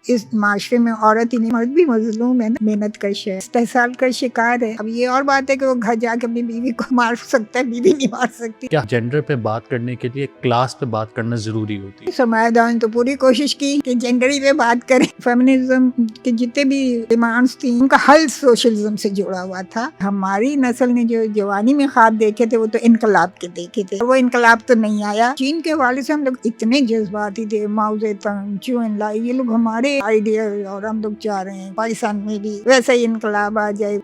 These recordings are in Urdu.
اس معاشرے میں عورت ہی نہیں مرد بھی مظلوم ہے نا، محنت کش ہے، استحصال کا شکار ہے. اب یہ اور بات ہے کہ وہ گھر جا کے اپنی بیوی کو مار سکتا ہے، بیوی نہیں مار سکتی. کیا جینڈر پہ بات کرنے کے لیے کلاس پہ بات کرنا ضروری ہوتی ہے؟ سرمایہ داروں نے تو پوری کوشش کی کہ جینڈری پہ بات کریں. فیمنزم کے جتنے بھی ڈیمانڈس تھیں ان کا حل سوشلزم سے جڑا ہوا تھا. ہماری نسل نے جو جوانی میں خواب دیکھے تھے وہ تو انقلاب کے دیکھے تھے، وہ انقلاب تو نہیں آیا. چین کے حوالے سے ہم لوگ اتنے جذباتی تھے، ماؤ زیدونگ، چیو ان لائی، یہ لوگ ہمارے آئیڈیل، اور ہم لوگ چاہ رہے ہیں پاکستان میں بھی ویسا ہی انقلاب آ جائے.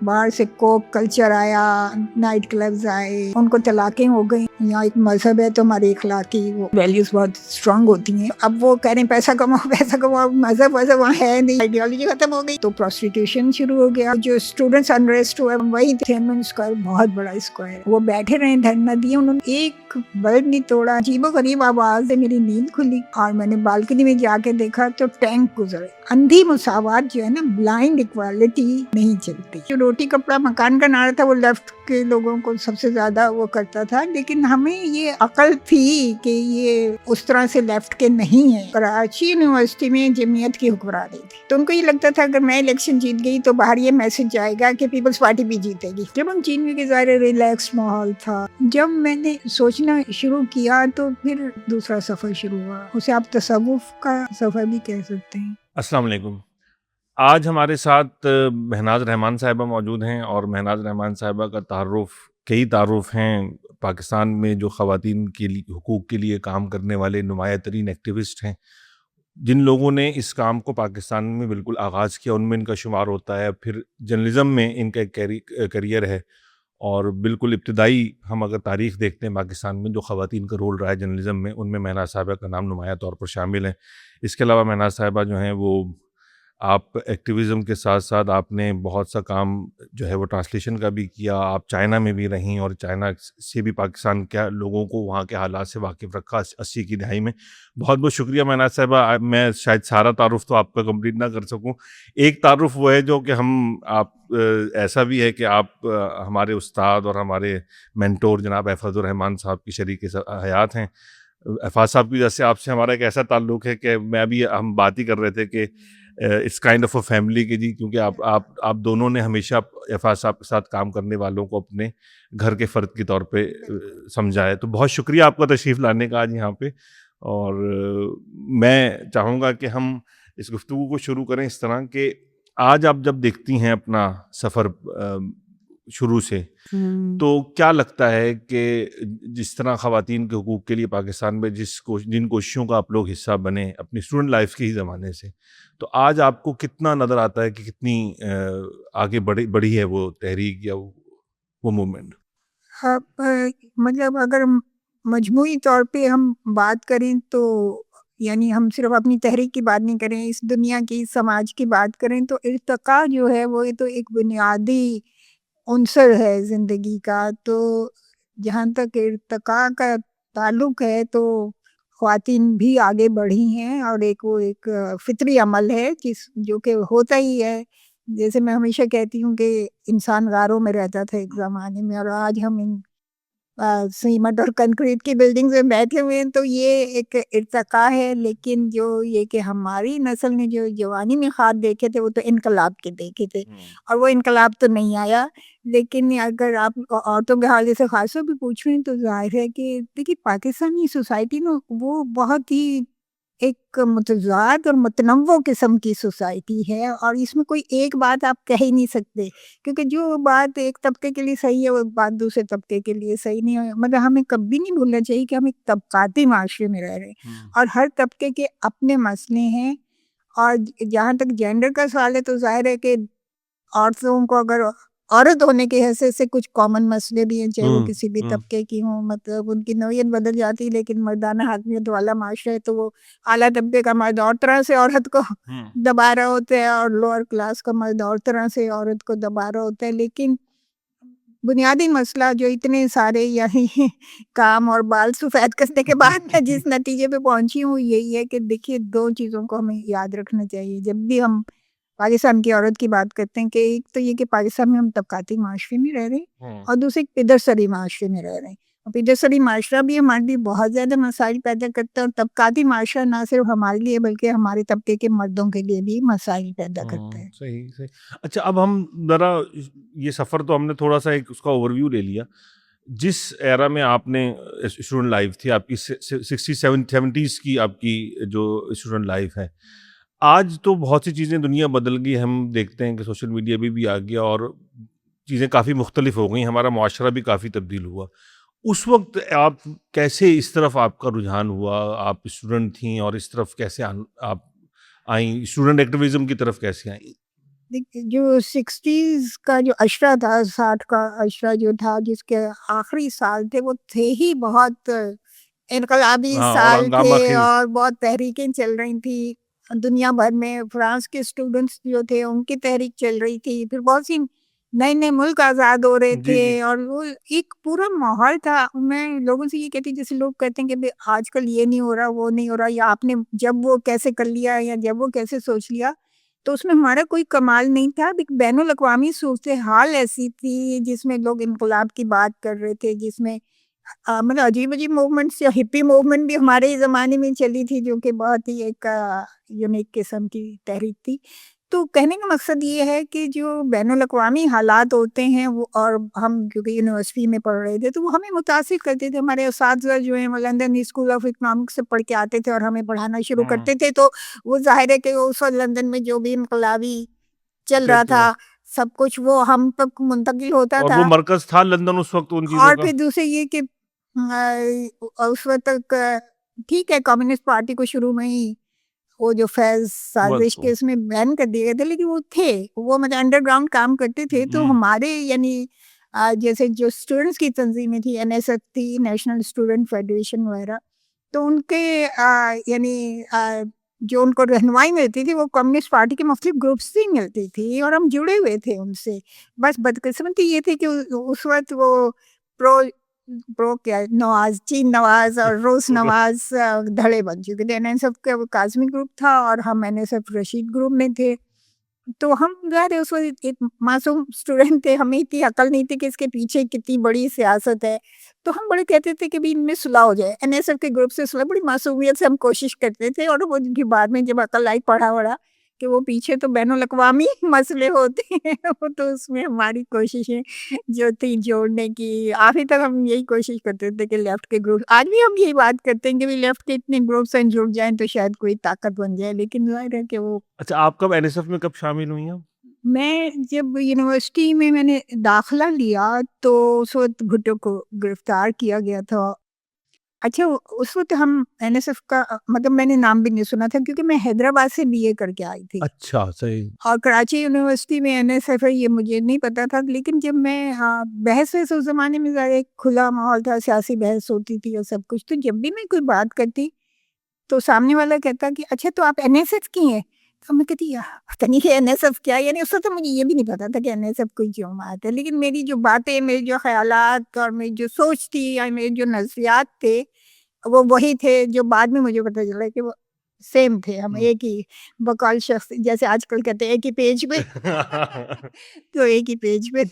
باہر سے کوک کلچر آیا، نائٹ کلبز آئے، ان کو طلاقیں ہو گئی. یہاں ایک مذہب ہے تو ہماری اخلاقی ویلیوز بہت اسٹرانگ ہوتی ہیں. اب وہ کہہ رہے ہیں پیسہ کماؤ پیسہ کماؤ، مذہب ویسے وہاں ہے نہیں، آئیڈیالوجی ختم ہو گئی. تو پروسٹیٹیوشن شروع ہو گیا. جو اسٹوڈنٹس انریسٹ ہوئے وہی تھینمن اسکوائر بہت بڑا اسکوائر، وہ بیٹھے رہے دھرنا دیے، انہوں نے ایک بلب نہیں توڑا. عجیب و غریب آواز سے میری نیند کھلی اور میں نے بالکنی میں جا کے دیکھا تو ٹینک گزرے. اندھی مساوات جو ہے نا، بلائنڈ اکوالٹی نہیں چلتی. جو روٹی کپڑا مکان کا نعرہ تھا وہ لیفٹ کے لوگوں کو سب سے زیادہ وہ کرتا تھا، لیکن ہمیں یہ عقل تھی کہ یہ اس طرح سے لیفٹ کے نہیں ہیں. کراچی یونیورسٹی میں جمعیت کی حکمرانی تھی تو ان کو یہ لگتا تھا اگر میں الیکشن جیت گئی تو باہر یہ میسج جائے گا کہ پیپلز پارٹی بھی جیتے گی. جب ہم چین میں ظاہر ریلیکس ماحول تھا. جب میں نے سوچنا شروع کیا تو پھر دوسرا سفر شروع ہوا، اسے آپ تصوف کا سفر بھی کہہ سکتے ہیں. السلام علیکم. آج ہمارے ساتھ مہناز رحمان صاحبہ موجود ہیں، اور مہناز رحمان صاحبہ کا کئی تعارف ہیں پاکستان میں، جو خواتین کے حقوق کے لیے کام کرنے والے نمایاں ترین ایکٹیوسٹ ہیں. جن لوگوں نے اس کام کو پاکستان میں بالکل آغاز کیا ان میں ان کا شمار ہوتا ہے. پھر جرنلزم میں ان کا ایک کیریئر ہے، اور بالکل ابتدائی ہم اگر تاریخ دیکھتے ہیں پاکستان میں جو خواتین کا رول رہا ہے جرنلزم میں، ان میں مہناز صاحبہ کا نام نمایاں طور پر شامل ہے. اس کے علاوہ مہناز صاحبہ جو ہیں وہ آپ ایکٹیویزم کے ساتھ ساتھ آپ نے بہت سا کام جو ہے وہ ٹرانسلیشن کا بھی کیا. آپ چائنا میں بھی رہیں اور چائنا سے بھی پاکستان کے لوگوں کو وہاں کے حالات سے واقف رکھا 80 کی دہائی میں. بہت بہت شکریہ مہناز صاحبہ. میں شاید سارا تعارف تو آپ کا کمپلیٹ نہ کر سکوں. ایک تعارف وہ ہے جو کہ آپ ایسا بھی ہے کہ آپ ہمارے استاد اور ہمارے مینٹور جناب احفاظ الرحمان صاحب کی شریک حیات ہیں. احفاظ صاحب کی وجہ سے آپ سے ہمارا ایک ایسا تعلق ہے کہ ہم بات ہی کر رہے تھے کہ it's kind of a family کی جی، کیونکہ آپ دونوں نے ہمیشہ احفاظ صاحب کے ساتھ کام کرنے والوں کو اپنے گھر کے فرد کے طور پہ سمجھا ہے. تو بہت شکریہ آپ کا تشریف لانے کا آج یہاں پہ. اور میں چاہوں گا کہ ہم اس گفتگو کو شروع کریں اس طرح کہ آج آپ جب دیکھتی ہیں اپنا سفر شروع سے، تو کیا لگتا ہے کہ جس طرح خواتین کے حقوق کے لیے پاکستان میں جن کوششوں کا آپ لوگ حصہ بنے اپنی اسٹوڈنٹ لائف کے ہی زمانے سے، تو آج آپ کو کتنا نظر آتا ہے کہ کتنی آگے بڑھی ہے وہ تحریک یا وہ موومنٹ؟ مطلب اگر مجموعی طور پہ ہم بات کریں تو یعنی ہم صرف اپنی تحریک کی بات نہیں کریں، اس دنیا کی سماج کی بات کریں تو ارتقاء جو ہے وہ تو ایک بنیادی عنصر ہے زندگی کا. تو جہاں تک ارتقاء کا تعلق ہے تو خواتین بھی آگے بڑھی ہیں، اور وہ ایک فطری عمل ہے جو کہ ہوتا ہی ہے. جیسے میں ہمیشہ کہتی ہوں کہ انسان غاروں میں رہتا تھا ایک زمانے میں، اور آج ہم سیمنٹ اور کنکریٹ کی بلڈنگز میں بیٹھے ہوئے ہیں. تو یہ ایک ارتقاء ہے. لیکن جو یہ کہ ہماری نسل نے جو جوانی میں خواب دیکھے تھے وہ تو انقلاب کے دیکھے تھے، اور وہ انقلاب تو نہیں آیا. لیکن اگر آپ عورتوں کے حوالے سے خاص طور پہ پوچھ رہے ہیں تو ظاہر ہے کہ دیکھیے پاکستانی سوسائٹی نا وہ بہت ہی ایک متضاد اور متنوع قسم کی سوسائٹی ہے، اور اس میں کوئی ایک بات آپ کہہ ہی نہیں سکتے، کیونکہ جو بات ایک طبقے کے لیے صحیح ہے وہ بات دوسرے طبقے کے لیے صحیح نہیں ہے. مطلب ہمیں کبھی نہیں بھولنا چاہیے کہ ہم ایک طبقاتی معاشرے میں رہ رہے ہیں، اور ہر طبقے کے اپنے مسئلے ہیں. اور جہاں تک جینڈر کا سوال ہے تو ظاہر ہے کہ عورتوں کو اگر عورت ہونے کی حیثیت سے کچھ کامن مسئلے بھی ہیں، چاہے وہ کسی بھی طبقے کی ہوں، مطلب ان کی نوعیت بدل جاتی، لیکن مردانہ حاکمیت والا معاشرہ ہے تو وہ اعلیٰ طبقے کا مرد اور طرح سے عورت کو دبا رہا ہوتا ہے، اور لوور کلاس کا مرد اور طرح سے عورت کو دبا رہا ہوتا ہے. لیکن بنیادی مسئلہ جو اتنے سارے یعنی کام اور بال سفید کرنے کے بعد میں جس نتیجے پہ پہنچی ہوں یہی ہے کہ دیکھیے دو چیزوں کو ہمیں یاد رکھنا چاہیے جب بھی ہم پاکستان کی عورت کی بات کرتے ہیں، کہ ایک تو یہ کہ پاکستان میں ہم طبقاتی معاشرے میں رہ رہے ہیں، اور دوسرے پدر سری معاشرے میں رہ رہے ہیں. اب ادھر معاشرہ بھی ہمارے لیے بہت زیادہ مسائل پیدا کرتا ہے، اور طبقاتی معاشرہ نہ صرف ہمارے لیے بلکہ ہمارے طبقے کے مردوں کے لیے بھی مسائل پیدا کرتا ہے۔ صحیح صحیح۔ اچھا، اب ہم ذرا یہ سفر تو ہم نے تھوڑا سا ایک اس کا اوور ویو لے لیا، جس ایرا میں آپ نے اسٹوڈنٹ لائف تھی آپ کی 60-70s کی آپ کی جو اسٹوڈنٹ لائف ہے، آج تو بہت سی چیزیں دنیا بدل گئی، ہم دیکھتے ہیں کہ سوشل میڈیا بھی آ گیا اور چیزیں کافی مختلف ہو گئیں، ہمارا معاشرہ بھی کافی تبدیل ہوا۔ اس وقت آپ کیسے اس طرف آپ کا رجحان ہوا؟ آپ اسٹوڈنٹ تھیں اور اس طرف کیسے آپ آئیں، اسٹوڈنٹ ایکٹیویزم کی طرف کیسے آئیں؟ جو 60s کا جو اشرہ تھا، 60 کا اشرہ جو تھا، جس کے آخری سال تھے، وہ تھے ہی بہت انقلابی ہاں، اور سال ہنگامہ تھے، خیز۔ اور بہت تحریکیں چل رہی تھی دنیا بھر میں۔ فرانس کے اسٹوڈنٹس جو تھے ان کی تحریک چل رہی تھی، پھر بہت سی نئے نئے ملک آزاد ہو رہے تھے، جی۔ اور وہ ایک پورا ماحول تھا۔ میں لوگوں سے یہ کہتی، جیسے لوگ کہتے ہیں کہ آج کل یہ نہیں ہو رہا، وہ نہیں ہو رہا، یا آپ نے جب وہ کیسے کر لیا، یا جب وہ کیسے سوچ لیا، تو اس میں ہمارا کوئی کمال نہیں تھا۔ ایک بین الاقوامی صورتحال ایسی تھی جس میں لوگ انقلاب کی بات کر رہے تھے، جس میں مطلب عجیب عجیب موومنٹس، یا ہپی موومنٹ بھی ہمارے زمانے میں چلی تھی، جو کہ بہت ہی ایک یونیک قسم کی تحریک تھی۔ تو کہنے کا مقصد یہ ہے کہ جو بین الاقوامی حالات ہوتے ہیں وہ، اور ہم کیونکہ یونیورسٹی میں پڑھ رہے تھے تو وہ ہمیں متاثر کرتے تھے۔ ہمارے اساتذہ جو ہیں وہ لندن اسکول آف اکنامکس سے پڑھ کے آتے تھے اور ہمیں پڑھانا شروع کرتے تھے، تو وہ ظاہر ہے کہ اس وقت لندن میں جو بھی انقلابی چل رہا تھا سب کچھ وہ ہم تک منتقل ہوتا اور تھا۔ وہ مرکز تھا لندن اس وقت ان چیزوں اور کا۔ پھر دوسرے یہ کہ اس وقت تک ٹھیک ہے کمیونسٹ پارٹی کو شروع میں ہی وہ جو فیض سازش کے اس میں بین کر دیے گئے تھے، لیکن وہ تھے، وہ مطلب انڈر گراؤنڈ کام کرتے تھے۔ تو ہمارے یعنی جیسے جو اسٹوڈنٹس کی تنظیمیں تھی، NSF تھی، نیشنل اسٹوڈنٹ فیڈریشن وغیرہ، تو ان کے یعنی جو ان کو رہنمائی ملتی تھی وہ کمیونسٹ پارٹی کے مختلف گروپس سے ملتی تھی، اور ہم جڑے ہوئے تھے ان سے۔ بس بدقسمتی یہ تھی کہ اس وقت وہ پرو کیا نواز، چین نواز اور روس نواز دھڑے بن چکے تھے۔ NSF کا وہ کاظمی گروپ تھا اور ہم NSF رشید گروپ میں تھے۔ تو ہم ظاہر اس وقت ایک معصوم اسٹوڈنٹ تھے، ہمیں اتنی عقل نہیں تھی کہ اس کے پیچھے کتنی بڑی سیاست ہے، تو ہم بڑے کہتے تھے کہ بھی ان میں صلح ہو جائے، NSF کے گروپ سے صلح، بڑی معصومیت سے ہم کوشش کرتے تھے۔ اور وہ ان کی بعد میں جب عقل آئی پڑھا وڑا کہ وہ پیچھے تو بین الاقوامی مسئلے ہوتے ہیں، تو اس میں ہماری کوششیں جو تھی جوڑنے کی، آخری تک ہم یہی کوشش کرتے تھے کہ لیفٹ کے گروپ، آج بھی ہم یہی بات کرتے ہیں کہ لیفٹ کے اتنے گروپس ہیں جڑ جائیں تو شاید کوئی طاقت بن جائے، لیکن ظاہر ہے کہ وہ۔ اچھا، آپ کب NSF میں کب شامل ہوئی ہیں؟ میں جب یونیورسٹی میں نے داخلہ لیا تو اس وقت بھٹو کو گرفتار کیا گیا تھا۔ اچھا، اس وقت ہم NSF کا مطلب میں نے نام بھی نہیں سنا تھا، کیونکہ میں حیدرآباد سے BA کر کے آئی تھی، اچھا، صحیح۔ اور کراچی یونیورسٹی میں NSF ہے یہ مجھے نہیں پتا تھا۔ لیکن جب میں بحث اس زمانے میں ذرا ایک کھلا ماحول تھا، سیاسی بحث ہوتی تھی اور سب کچھ، تو جب بھی میں کوئی بات کرتی تو سامنے والا کہتا کہ اچھا تو آپ NSF کی ہیں؟ تو میں کہتی پتہ نہیں کہ NSF کیا، یعنی اس وقت مجھے یہ بھی نہیں پتا تھا کہ NSF کوئی جماعت ہے، لیکن میری جو باتیں، میری جو خیالات اور میری جو سوچ تھی یا میرے جو نظریات تھے وہ وہی تھے جو بعد میں مجھے پتہ چلا کہ وہ سیم تھے، ہم ایک ہی بقول شخص، جیسے آج کل کہتے ہیں ایک ہی پیج پہ تو ایک ہی پیج پہ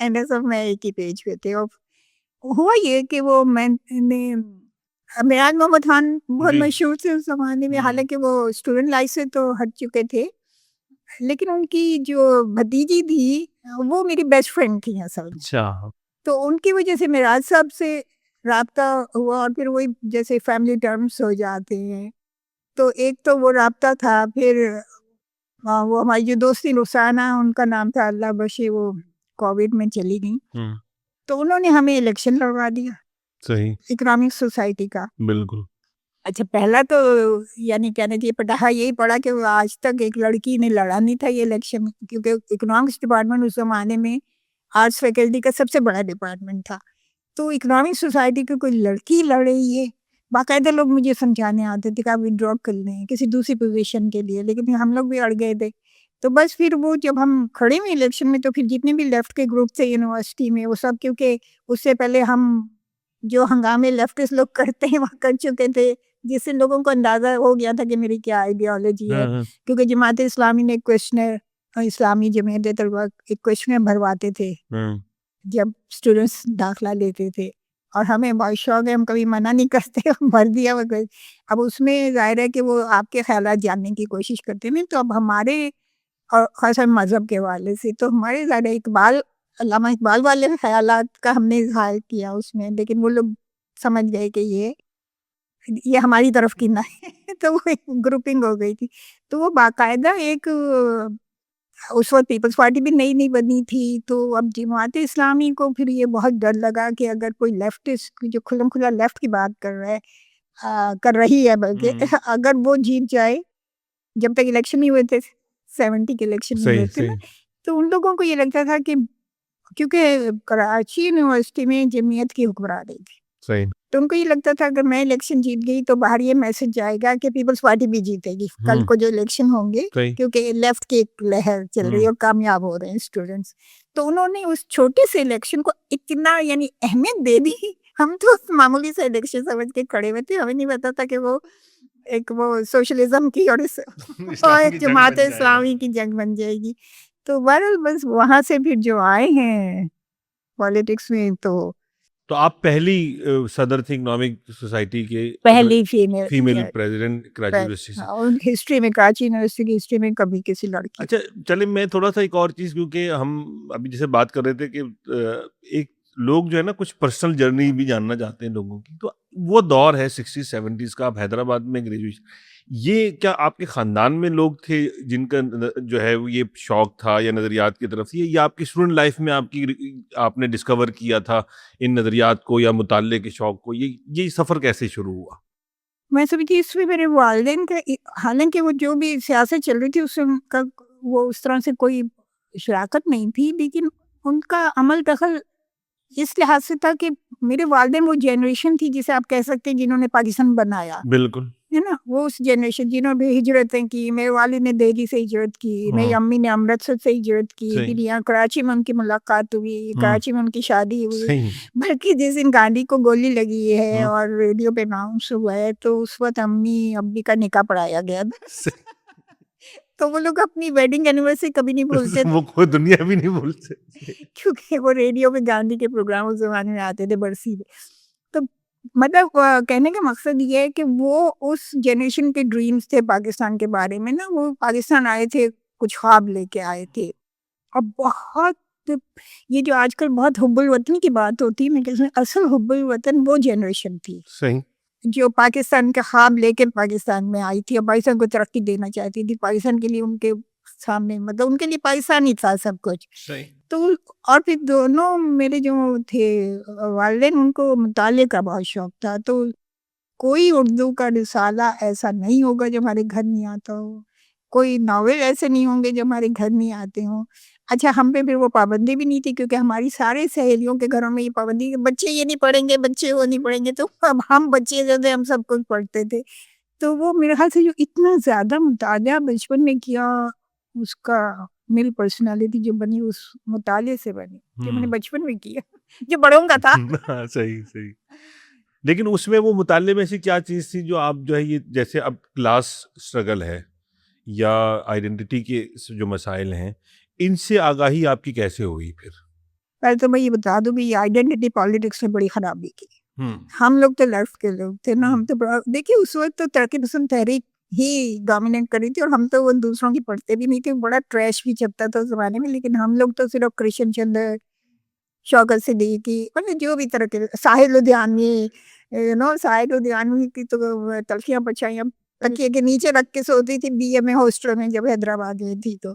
NSF میں ایک ہی پیج پہ تھے۔ اور ہوا یہ کہ وہ میں نے میراج محمد خان بہت مشہور تھے اس زمانے میں، حالانکہ وہ اسٹوڈنٹ لائف سے تو ہٹ چکے تھے، لیکن ان کی جو بھتیجی تھی وہ میری بیسٹ فرینڈ تھی اصل میں۔ اچھا، تو ان کی وجہ سے میراج صاحب سے رابطہ ہوا، اور پھر وہی جیسے فیملی ٹرمز ہو جاتے ہیں، تو ایک تو وہ رابطہ تھا، پھر وہ ہماری جو دوستی رخسانہ ان کا نام تھا، اللہ بخشے، وہ کووڈ میں چلی گئی، تو انہوں نے ہمیں الیکشن لڑوا دیا صحیح، اکنامک سوسائٹی کا۔ بالکل۔ اچھا، پہلا تو یعنی کہنے چاہیے پٹاخہ یہی پڑا کہ آج تک ایک لڑکی نے لڑا نہیں تھا یہ الیکشن، کیونکہ اکنامکس ڈپارٹمنٹ اس زمانے میں آرٹس فیکلٹی کا سب سے بڑا ڈپارٹمنٹ تھا، تو اکنامک سوسائٹی کی کوئی لڑکی لڑ رہی ہے، باقاعدہ لوگ مجھے سمجھانے آتے تھے کہ آپ ودرا کر لیں کسی دوسری پوزیشن کے لیے، لیکن ہم لوگ بھی اڑ گئے تھے۔ تو بس پھر وہ جب ہم کھڑے ہوئے الیکشن میں تو پھر جتنے بھی لیفٹ کے گروپ تھے یونیورسٹی میں وہ سب، کیونکہ اس سے پہلے ہم جو ہنگامے لیفٹسٹ لوگ کرتے ہیں وہ کر چکے تھے، جس سے لوگوں کو اندازہ ہو گیا تھا کہ میری کیا آئیڈیالوجی ہے، کیونکہ جماعت اسلامی نے کویشچنر، اسلامی جمعیت طلبہ ایک کویشچنر بھرواتے تھے جب اسٹوڈنٹس داخلہ لیتے تھے، اور ہمیں بہت شوق ہے, ہم کبھی منع نہیں کرتے, بھر دیا وغیرہ. اب اس میں ظاہر ہے کہ وہ آپ کے خیالات جاننے کی کوشش کرتے ہیں. تو اب ہمارے, اور خاصا مذہب کے حوالے سے, تو ہمارے ظاہر اقبال, علامہ اقبال والے خیالات کا ہم نے اظہار کیا اس میں, لیکن وہ لوگ سمجھ گئے کہ یہ ہماری طرف کی نہ ہے. تو وہ ایک گروپنگ ہو گئی تھی. تو وہ باقاعدہ ایک, اس وقت پیپلز پارٹی بھی نئی بنی تھی, تو اب جماعت اسلامی کو پھر یہ بہت ڈر لگا کہ اگر کوئی لیفٹسٹ جو کھلم کھلا لیفٹ کی بات کر رہی ہے بلکہ اگر وہ جیت جائے, جب تک الیکشن نہیں ہوئے تھے 70 کے الیکشن نہیں ہوئے تھے نا, تو ان لوگوں کو یہ لگتا تھا کہ کیونکہ کراچی یونیورسٹی میں جمعیت کی حکمران رہی تھی, صحیح, تو ان کو یہ لگتا تھا اگر میں الیکشن جیت گئی تو باہر یہ میسج جائے گا کہ پیپلز پارٹی بھی جیتے گی کل کو جو الیکشن ہوں گے, کیونکہ لیفٹ کی ایک لہر چل رہی ہے اور کامیاب ہو رہے ہیں اسٹوڈنٹس. تو انہوں نے اس چھوٹے سے الیکشن کو اتنا یعنی اہمیت دے دی. ہم تو معمولی سے الیکشن سمجھ کے کھڑے ہوئے تھے, ہمیں نہیں پتا تھا کہ وہ ایک وہ سوشلزم کی اور جماعت اسلامی کی جنگ بن جائے گی. تو بہرحال بس وہاں سے پھر جو آئے ہیں پالیٹکس میں, تو آپ پہلی صدر تھے اکنامک سوسائٹی کے, پہلی فیمیل پریزیڈنٹ کراچی یونیورسٹی سے. ہسٹری میں, کراچی یونیورسٹی کی ہسٹری میں کبھی کسی لڑکی. اچھا چلے, میں تھوڑا سا ایک اور چیز, کیونکہ ہم ابھی جیسے بات کر رہے تھے کہ ایک لوگ جو ہے نا کچھ پرسنل جرنی بھی جاننا چاہتے ہیں لوگوں کی, تو وہ دور ہے 60-70s کا, آپ حیدرآباد میں گریجویشن, یہ کیا آپ کے خاندان میں لوگ تھے جن کا جو ہے یہ شوق تھا یا نظریات کی طرف سے, یا آپ کی اسٹوڈنٹ لائف میں آپ نے ڈسکور کیا تھا ان نظریات کو یا مطالعے کے شوق کو, یہ سفر کیسے شروع ہوا؟ میں سمجھتی اس میں میرے والدین کا, حالانکہ وہ جو بھی سیاست چل رہی تھی اس کا وہ اس طرح سے کوئی شراکت نہیں تھی, لیکن ان کا عمل دخل اس لحاظ سے تھا کہ میرے والدین وہ جنریشن تھی جسے آپ کہہ سکتے ہیں جنہوں نے پاکستان بنایا, بالکل ہے نا, وہ اس جنریشن جنہوں نے ہجرتیں کی. میرے والد نے دہلی سے ہجرت کی, میری امی نے امرتسر سے ہجرت کی, پھر یہاں کراچی میں ان کی ملاقات ہوئی, کراچی میں ان کی شادی ہوئی. بلکہ جس دن گاندھی کو گولی لگی ہے اور ریڈیو پہ اناؤنس ہوا ہے, تو اس وقت امی ابی کا نکاح پڑھایا گیا تھا. تو وہ لوگ اپنی ویڈنگ اینیورسری کبھی نہیں بھولتے, وہ کوئی دنیا بھی نہیں بھولتے, کیونکہ وہ ریڈیو پہ گاندھی کے پروگرام اس زمانے میں آتے تھے برسی میں. تو مطلب کہنے کا مقصد یہ ہے کہ وہ اس جنریشن کے ڈریمز تھے پاکستان کے بارے میں نا, وہ پاکستان آئے تھے, کچھ خواب لے کے آئے تھے. اور بہت یہ جو آج کل بہت حب الوطن کی بات ہوتی ہے, میں کہتے ہیں اصل حب الوطن وہ جنریشن تھی صحیح, جو پاکستان کا خواب لے کے پاکستان میں آئی تھی اور پاکستان کو ترقی دینا چاہتی تھی. پاکستان کے لیے ان کے سامنے, مطلب ان کے لیے پاکستان ہی تھا سب کچھ. تو اور پھر دونوں میرے جو تھے والدین, ان کو مطالعے کا بہت شوق تھا. تو کوئی اردو کا رسالہ ایسا نہیں ہوگا جو ہمارے گھر نہیں آتا ہو, کوئی ناول ایسے نہیں ہوں گے جو ہمارے گھر نہیں آتے ہوں. اچھا, ہم پہ پھر وہ پابندی بھی نہیں تھی, کیونکہ ہماری سارے سہیلیوں کے گھروں میں یہ پابندی کہ بچے یہ نہیں پڑھیں گے, بچے وہ نہیں پڑھیں گے. تو اب ہم بچے جو تھے ہم سب کچھ پڑھتے تھے. تو وہ میرے خیال سے جو اتنا زیادہ مطالعہ بچپن میں کیا, اس کا میری پرسنالٹی جو بنی اس مطالعے سے بنی, جو میں نے بچپن میں کیا, جو بڑوں کا تھا. صحیح صحیح. لیکن اس میں وہ مطالعے میں ایسی کیا چیز تھی جو آپ جو ہے, یہ جیسے اب کلاس اسٹرگل ہے یا آئیڈینٹی کے جو مسائل ہیں, ان سے آگاہی آپ کی کیسے ہوئی پھر؟ پہلے تو میں یہ بتا دوں کہ یہ آئیڈینٹی پالیٹکس میں بڑی خرابی کی. ہم لوگ تو لیفٹ کے لوگ تھے نا, ہم تو دیکھیے اس وقت تو ترقی پسند تحریک ہی ڈومینیٹ کر رہی تھی, اور ہم تو وہ دوسروں کی پڑھتے بھی نہیں تھے, بڑا ٹریش بھی چپتا تھا اس زمانے میں. لیکن ہم لوگ تو صرف کرشن چندر, شوکت صدیقی, مطلب جو بھی طرح کے, ساحل لدھیانوی, ساحل لدھیانوی کی تو تلخیاں پچھائیاں تکیے کے نیچے رکھ کے سوتی تھی بی اے میں ہاسٹل میں جب حیدرآباد گئی تھی. تو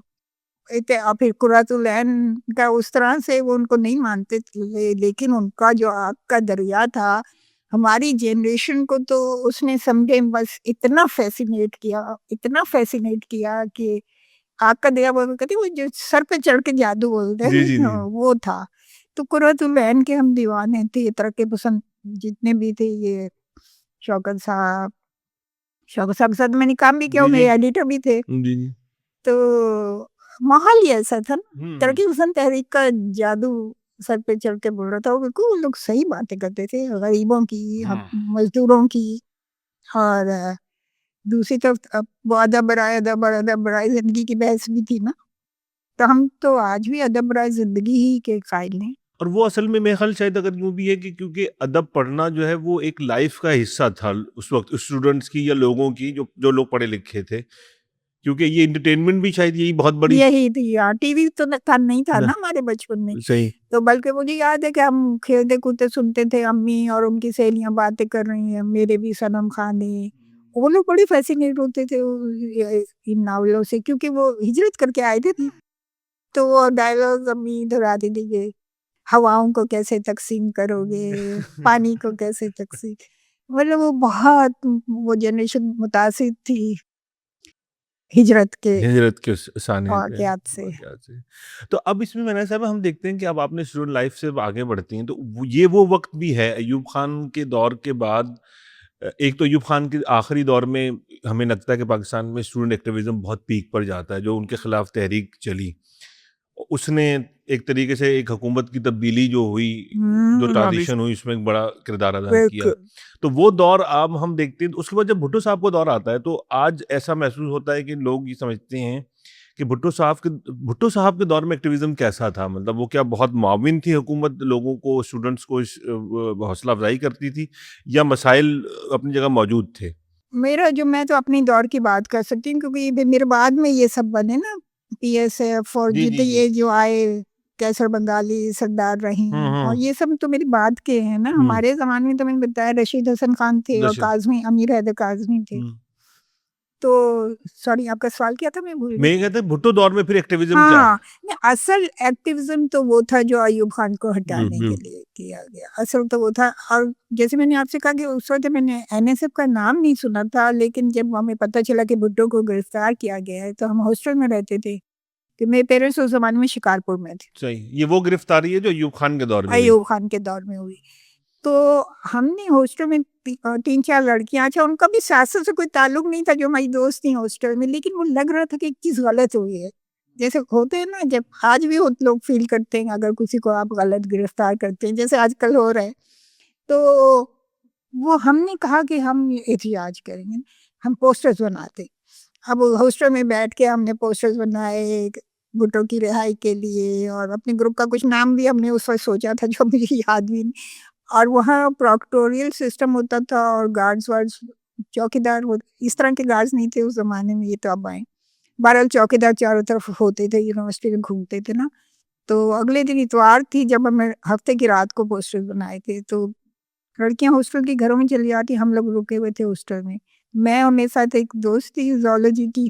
پھر قرۃ العین کا اس طرح سے وہ ان کو نہیں مانتے تھے, لیکن ان کا جو آگ کا دریا تھا ہماری جنریشن کو, تو اس نے سمجھے بس اتنا فیسینیٹ کیا کہ آگ کا دریا کہتے وہ جو سر پہ چڑھ کے جادو بولتے ہیں وہ تھا. تو قرۃ العین کے ہم دیوانے تھے, ترقی پسند جتنے بھی تھے. یہ شوکت صاحب کے ساتھ میں نے کام بھی کیا, میرے ایڈیٹر بھی تھے. تو ماحول ہی ایسا تھا نا, ترقی پسند تحریک کا جادو سر پہ چڑھ کے بول رہا تھا. بالکل لوگ صحیح باتیں کرتے تھے, غریبوں کی, مزدوروں کی, اور دوسری طرف وہ ادب برائے زندگی کی بحث بھی تھی نا. تو ہم تو آج بھی ادب برائے زندگی ہی کے قائل ہیں. اور وہ اصل میں میرے خیال شاید اگر یوں بھی ہے کہ کیونکہ ادب پڑھنا جو ہے وہ ایک لائف کا حصہ تھا اس وقت اسٹوڈنٹس کی یا لوگوں کی جو لوگ پڑھے لکھے تھے، کیونکہ یہ انٹرٹینمنٹ بھی شاید یہی بہت بڑی یہی تھی. ٹی وی تو نہیں تھا نا ہمارے بچپن میں. صحیح. تو بلکہ مجھے یاد ہے کہ ہم کھیلتے کودتے سنتے تھے، امی اور ان کی سہیلیاں باتیں کر رہی ہیں، میرے بھی صنم خانے، وہ لوگ بڑے فیسینیٹ ہوتے تھے ان ناولوں سے، کیونکہ وہ ہجرت کر کے آئے تھے. تو وہ ڈائلاگ امی دہراتی تھی کہ ہواؤں کو کیسے تقسیم کرو گے، پانی کو کیسے تقسیم، مطلب وہ بہت وہ جنریشن متاثر تھی ہجرت کے سانے واقعات سے. تو اب اس میں مولانا صاحب ہم دیکھتے ہیں کہ اب آپ نے اسٹوڈنٹ لائف سے آگے بڑھتی ہیں، تو یہ وہ وقت بھی ہے ایوب خان کے دور کے بعد. ایک تو ایوب خان کے آخری دور میں ہمیں لگتا ہے کہ پاکستان میں اسٹوڈنٹ ایکٹیویزم بہت پیک پر جاتا ہے، جو ان کے خلاف تحریک چلی، اس نے ایک طریقے سے ایک حکومت کی تبدیلی جو ہوئی، جو ٹرانزیشن ہوئی، اس میں ایک بڑا کردار ادا کیا. تو وہ دور اب ہم دیکھتے ہیں. اس کے بعد جب بھٹو صاحب کا دور آتا ہے تو آج ایسا محسوس ہوتا ہے کہ لوگ یہ سمجھتے ہیں کہ بھٹو صاحب کے دور میں ایکٹیویزم کیسا تھا، مطلب وہ کیا بہت معاون تھی حکومت، لوگوں کو اسٹوڈنٹس کو حوصلہ افزائی کرتی تھی، یا مسائل اپنی جگہ موجود تھے؟ میں تو اپنی دور کی بات کر سکتی ہوں، کیونکہ یہ میرے بعد میں یہ سب بنے نا، پی ایس ایف اور یہ جو آئے کیسر بنگالی، سردار رحیم، اور یہ سب تو میری بعد کے ہیں نا. ہمارے زمانے میں تو میں نے بتایا رشید حسن خان تھے اور کاظمی، امیر حیدر کاظمی تھے. تو سوری، آپ کا سوال کیا تھا؟ میں کہتا ہوں بھٹو دور میں پھر ایکٹیویزم کیا؟ اصل ایکٹیویزم تو وہ تھا جو ایوب خان کو ہٹانے کے لیے کیا گیا، اصل تو وہ تھا. اور جیسے میں نے آپ سے کہا کہ اس وقت میں نے این ایس ایف کا نام نہیں سنا تھا، لیکن جب ہمیں پتہ چلا کہ بھٹو کو گرفتار کیا گیا ہے تو ہم ہاسٹل میں رہتے تھے، کہ میرے پیرنٹس اس زمانے میں شکارپور میں تھے. صحیح. یہ وہ گرفتاری ہے جو ایوب خان کے دور میں ایوب خان کے دور میں ہوئی. تو ہم نے ہاسٹل میں 3-4 لڑکیاں، اچھا ان کا بھی سیاست سے کوئی تعلق نہیں تھا، جو ہماری دوست تھیں ہاسٹل میں، لیکن وہ لگ رہا تھا کہ ایک چیز غلط ہوئی ہے. جیسے ہوتے ہیں نا، جب آج بھی لوگ فیل کرتے ہیں اگر کسی کو آپ غلط گرفتار کرتے ہیں، جیسے آج کل ہو رہا ہے، تو وہ ہم نے کہا کہ ہم احتجاج کریں گے، ہم پوسٹرز بناتے. اب ہاسٹل میں بیٹھ کے ہم نے پوسٹرز بنائے بھٹو کی رہائی کے لیے، اور اپنے گروپ کا کچھ نام بھی ہم نے اس وقت سوچا تھا جو مجھے یاد بھی نہیں. اور وہاں پروکٹوریل سسٹم ہوتا تھا، اور گارڈز چوکیدار اس طرح کے گارڈز نہیں تھے اس زمانے میں، یہ تو اب آئے. بہرحال چوکیدار چاروں طرف ہوتے تھے، یونیورسٹی میں گھومتے تھے نا. تو اگلے دن اتوار تھی جب ہم ہفتے کی رات کو پوسٹر بنائے تھے، تو لڑکیاں ہاسٹل کے گھروں میں چلی جاتی، ہم لوگ رکے ہوئے تھے ہاسٹل میں. میں اور میرے ساتھ ایک دوست تھی زولوجی کی.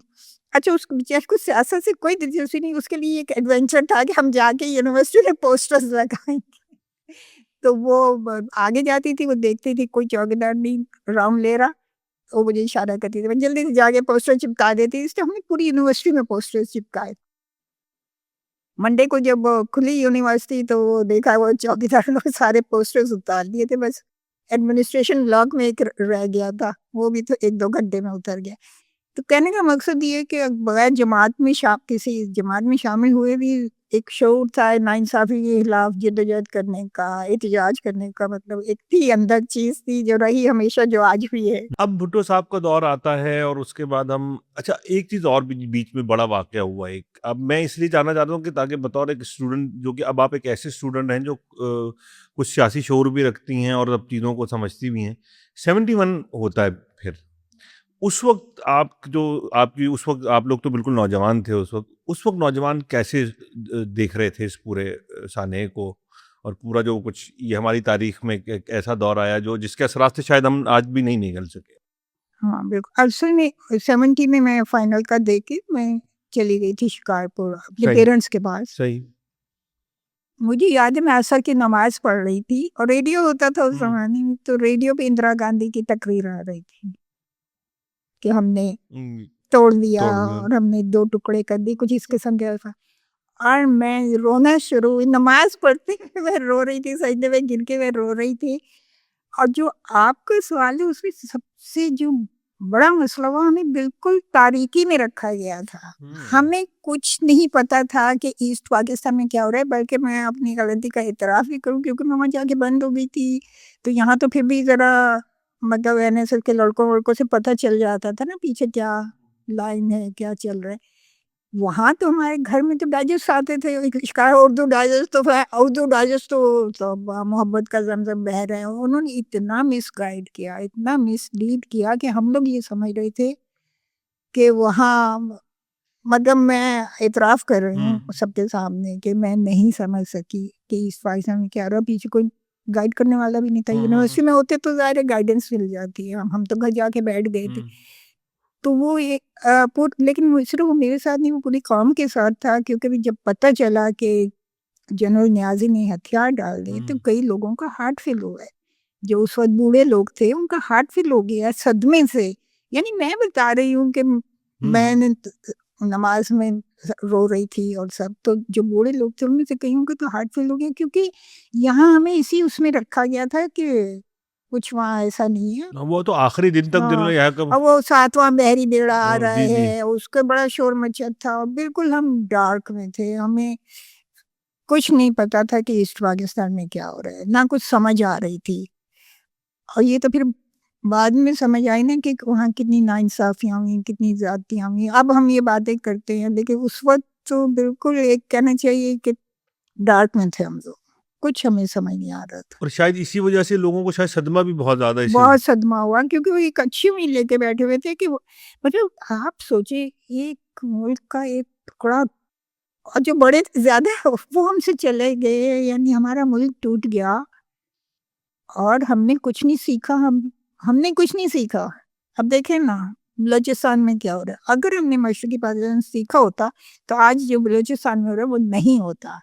اچھا، اس بیچارے کو سیاست سے کوئی دلچسپی نہیں، اس کے لیے ایک ایڈونچر تھا کہ ہم جا کے یونیورسٹی میں پوسٹرز لگائیں. تو وہ آگے جاتی تھی، وہ دیکھتی تھی کوئی چوکیدار نہیں راؤنڈ لے رہا، وہ مجھے اشارہ کرتی تھی، میں جلدی سے جا کے پوسٹر چپکا دیتی. اس لیے ہم نے پوری یونیورسٹی میں پوسٹر چپکائے. منڈے کو جب کھلی یونیورسٹی تو وہ دیکھا وہ چوکیدار لوگ سارے پوسٹرز اتار دیے تھے، بس ایڈمنسٹریشن بلاک میں ایک رہ گیا تھا، وہ بھی تو 1-2 گھنٹے میں اتر گیا. تو کہنے کا مقصد یہ ہے کہ بغیر جماعت میں کسی جماعت میں شامل ہوئے بھی ایک شعور تھا ناانصافی کے خلاف جدوجہد کرنے کا، احتجاج کرنے کا، مطلب ایک تھی اندر چیز تھی جو رہی ہمیشہ، جو آج بھی ہے. اب بھٹو صاحب کا دور آتا ہے اور اس کے بعد اچھا ایک چیز اور بھی بیچ میں بڑا واقعہ ہوا ایک، اب میں اس لیے جاننا چاہتا ہوں کہ تاکہ بطور ایک اسٹوڈنٹ، جو کہ اب آپ ایک ایسے اسٹوڈنٹ ہیں جو کچھ سیاسی شعور بھی رکھتی ہیں اور اب چیزوں کو سمجھتی بھی ہیں. 71 ہوتا ہے پھر اس وقت اس وقت آپ لوگ تو بالکل نوجوان تھے اس وقت نوجوان کیسے دیکھ رہے تھے اس پورے سانحے کو، اور پورا جو کچھ یہ ہماری تاریخ میں ایک ایسا دور آیا جس کے اثرات سے شاید ہم آج بھی نہیں نکل سکے. ہاں بالکل. اصل میں 70 میں فائنل کا دے کے میں چلی گئی تھی شکارپور اپنے پیرنٹس کے پاس. صحیح. مجھے یاد ہے میں عصر کی نماز پڑھ رہی تھی، اور ریڈیو ہوتا تھا اس زمانے میں، تو ریڈیو پہ اندرا گاندھی کی تقریر آ رہی تھی کہ ہم نے توڑ لیا اور ہم نے 2 ٹکڑے کر دی، کچھ اس قسم کے. اور میں رونا شروع ہوئی، نماز پڑھتے میں رو رہی تھی، سجدے میں گر کے میں رو رہی تھی. اور جو آپ کا سوال ہے اس میں سب سے جو بڑا مسئلہ وہ ہمیں بالکل تاریکی میں رکھا گیا تھا. ہمیں کچھ نہیں پتا تھا کہ ایسٹ پاکستان میں کیا ہو رہا ہے، بلکہ میں اپنی غلطی کا اعتراف بھی کروں کیونکہ میں وہاں جا کے بند ہو گئی تھی. تو یہاں تو پھر بھی ذرا مطلب این ایس ایل کے لڑکوں سے پتہ چل جاتا تھا نا پیچھے کیا لائن ہے، کیا چل رہا ہے. وہاں تو ہمارے گھر میں تو ڈائجسٹ آتے تھے، شکار اردو ڈائجسٹ تو محبت کا زمزم بہہ رہے ہیں. انہوں نے اتنا مس گائیڈ کیا، اتنا مس لیڈ کیا کہ ہم لوگ یہ سمجھ رہے تھے کہ وہاں مطلب میں اعتراف کر رہی ہوں سب کے سامنے کہ میں نہیں سمجھ سکی کہ اس فائزہ میں کیا رہا. پیچھے کوئی گائیڈ کرنے والا بھی نہیں تھا. یونیورسٹی میں ہوتے تو ظاہر گائیڈنس مل جاتی ہے، ہم تو گھر جا کے بیٹھ گئے تھے. تو وہ لیکن صرف وہ میرے ساتھ نہیں، وہ پوری قوم کے ساتھ تھا. کیونکہ جب پتہ چلا کہ جنرل نیازی نے ہتھیار ڈال دیے تو کئی لوگوں کا ہارٹ فیل ہوا ہے. جو اس وقت بوڑھے لوگ تھے ان کا ہارٹ فیل ہو گیا صدمے سے. یعنی میں بتا رہی ہوں کہ میں نے نماز میں رو رہی تھی اور سب، تو جو بوڑھے لوگ تھے ان میں سے کئیوں کا تو ہارٹ فیل ہو گیا. کیونکہ یہاں ہمیں اس میں رکھا گیا تھا کہ کچھ وہاں ایسا نہیں ہے. وہ تو آخری دن تک جنہوں نے یہاں کا اور وہ 7واں بحری بیڑا آ رہا ہے، اس کا بڑا شور مچت تھا. بالکل ہم ڈارک میں تھے، ہمیں کچھ نہیں پتا تھا کہ ایسٹ پاکستان میں کیا ہو رہا ہے، نہ کچھ سمجھ آ رہی تھی. اور یہ تو پھر بعد میں سمجھ آئی نا کہ وہاں کتنی ناانصافیاں ہوئیں، کتنی زیادتیاں ہوئیں. اب ہم یہ باتیں کرتے ہیں لیکن اس وقت تو بالکل ایک کہنا چاہیے کہ ڈارک میں تھے ہم لوگ، کچھ ہمیں سمجھ نہیں آ رہا تھا. اور شاید اسی وجہ سے لوگوں کو شاید صدمہ بھی بہت زیادہ بہت صدمہ ہوا، کیونکہ وہ ایک اچھی امید لے کے بیٹھے ہوئے تھے کہ مطلب آپ سوچے ایک ملک کا ایک ٹکڑا، اور جو بڑے زیادہ وہ ہم سے چلے گئے، یعنی ہمارا ملک ٹوٹ گیا اور ہم نے کچھ نہیں سیکھا. ہم نے کچھ نہیں سیکھا. اب دیکھیں نا بلوچستان میں کیا ہو رہا ہے. اگر ہم نے مشرقی پاکستان سیکھا ہوتا تو آج جو بلوچستان میں ہو رہا ہے وہ نہیں ہوتا.